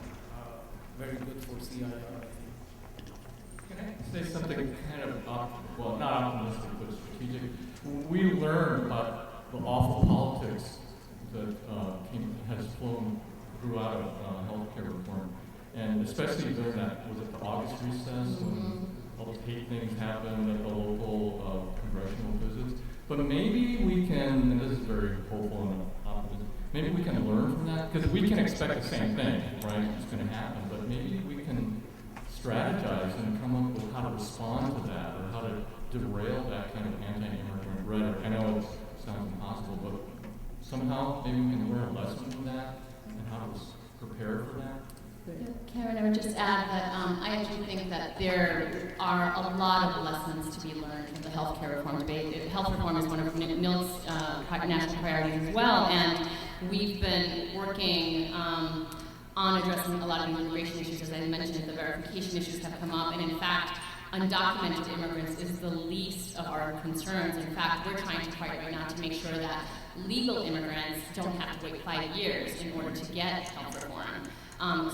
very good for CIR, I think.
Can I say something kind of, well, not optimistic, but strategic? We learned about the awful politics that has grew out of healthcare reform. And especially during that, was it the August recess when all those hate things happened at the local congressional visits? But maybe we can, and this is very hopeful and optimistic, maybe we can learn from that, because we can expect the same thing, right? It's going to happen, but maybe we can strategize and come up with how to respond to that, or how to derail that kind of anti-immigrant rhetoric. I know it sounds impossible, but somehow maybe we can learn a lesson from that and how to prepare for that.
Karen, I would just add that I actually think that there are a lot of lessons to be learned from the healthcare reform debate. Health reform is one of Milt's national priorities as well, and we've been working on addressing a lot of the immigration issues. As I mentioned, the verification issues have come up, and in fact, undocumented immigrants is the least of our concerns. In fact, we're trying to fight right now to make sure that legal immigrants don't have to wait 5 years in order to get health reform.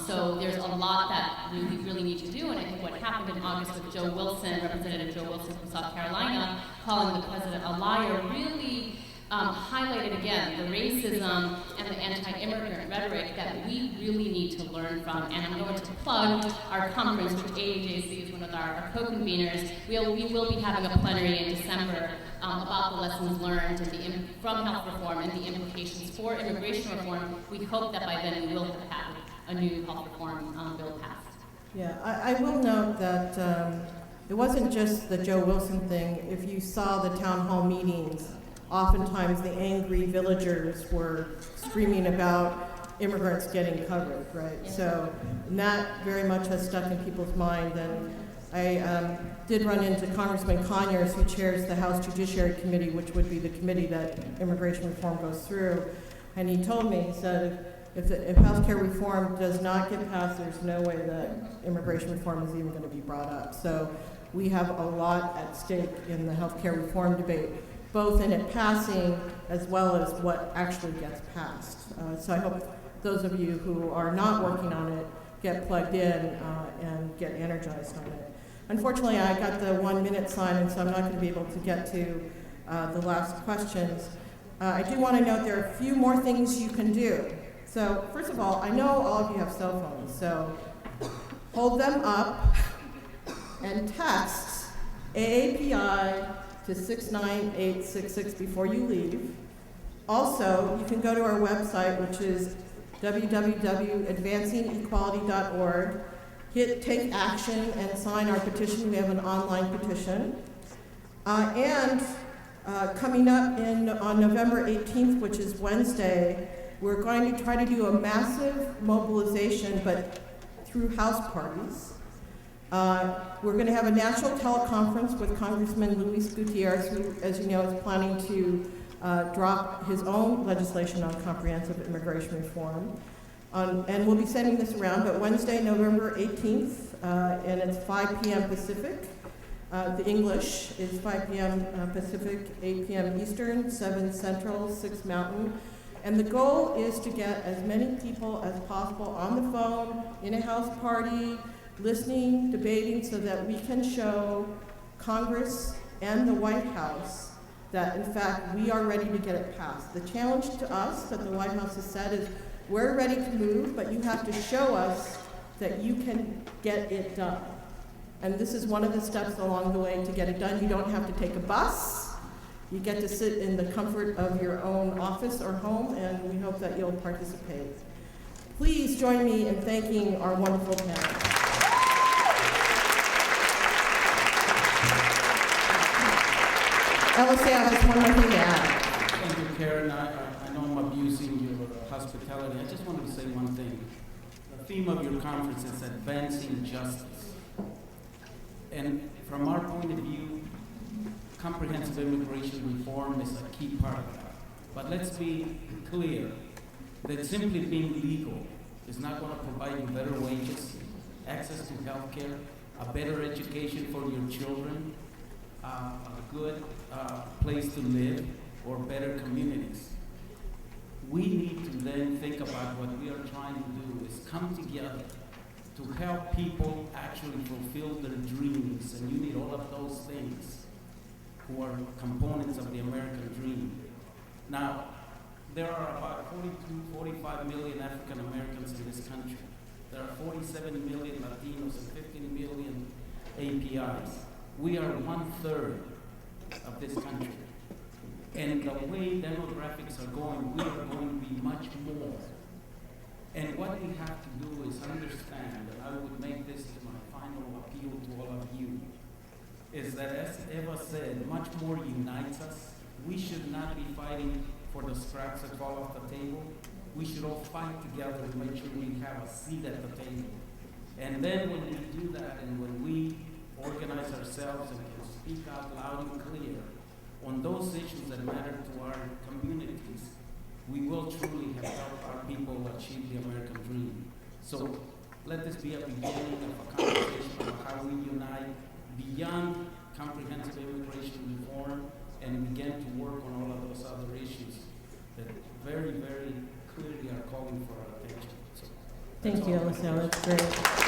So there's a lot that we really need to do, and I think what happened in August with Joe Wilson, Representative Joe Wilson from South Carolina, calling the president a liar, really highlighted again the racism and the anti-immigrant rhetoric that we really need to learn from. And I'm going to plug our conference, which AAJC is one of our co-conveners. We will be having a plenary in December about the lessons learned and from health reform and the implications for immigration reform. We hope that by then we will have had a new health reform bill passed.
Yeah, I will note that it wasn't just the Joe Wilson thing. If you saw the town hall meetings, oftentimes the angry villagers were screaming about immigrants getting covered, right?
Yeah.
So and that very much has stuck in people's mind. And I did run into Congressman Conyers, who chairs the House Judiciary Committee, which would be the committee that immigration reform goes through. And he told me, he said, if healthcare reform does not get passed, there's no way that immigration reform is even going to be brought up. So we have a lot at stake in the healthcare reform debate, both in it passing as well as what actually gets passed. So I hope those of you who are not working on it get plugged in and get energized on it. Unfortunately, I got the 1 minute sign, and so I'm not going to be able to get to the last questions. I do want to note there are a few more things you can do. So first of all, I know all of you have cell phones, so hold them up and text AAPI to 69866 before you leave. Also, you can go to our website, which is www.advancingequality.org. Hit take action and sign our petition. We have an online petition. Coming up on November 18th, which is Wednesday, we're going to try to do a massive mobilization, but through house parties. We're going to have a national teleconference with Congressman Luis Gutierrez, who, as you know, is planning to drop his own legislation on comprehensive immigration reform. And we'll be sending this around, but Wednesday, November 18th, and it's 5 p.m. Pacific. The English is 5 p.m. Pacific, 8 p.m. Eastern, 7 Central, 6 Mountain. And the goal is to get as many people as possible on the phone, in a house party, listening, debating, so that we can show Congress and the White House that, in fact, we are ready to get it passed. The challenge to us that the White House has said is, we're ready to move, but you have to show us that you can get it done. And this is one of the steps along the way to get it done. You don't have to take a bus. You get to sit in the comfort of your own office or home, and we hope that you'll participate. Please join me in thanking our wonderful panel. LSA has one more thing to add.
Thank you, Karen. I know I'm abusing your hospitality. I just wanted to say one thing. The theme of your conference is advancing justice. And from our point of view, comprehensive immigration reform is a key part of that. But let's be clear that simply being legal is not going to provide you better wages, access to health care, a better education for your children, a good place to live, or better communities. We need to then think about what we are trying to do is come together to help people actually fulfill their dreams, and you need all of those things who are components of the American dream. Now, there are about 45 million African Americans in this country. There are 47 million Latinos and 15 million APIs. We are 1/3 of this country. And the way demographics are going, we are going to be much more. And what we have to do is understand, and I would make this my final appeal to all of you, is that as Eva said, much more unites us. We should not be fighting for the scraps that fall off the table. We should all fight together to make sure we have a seat at the table. And then when we do that, and when we organize ourselves and can speak out loud and clear on those issues that matter to our communities, we will truly have helped our people achieve the American dream. So let this be a beginning of a conversation about how we unite beyond comprehensive immigration reform and begin to work on all of those other issues that very, very clearly are calling for our attention. So
Thank you, Alyssa. That's great.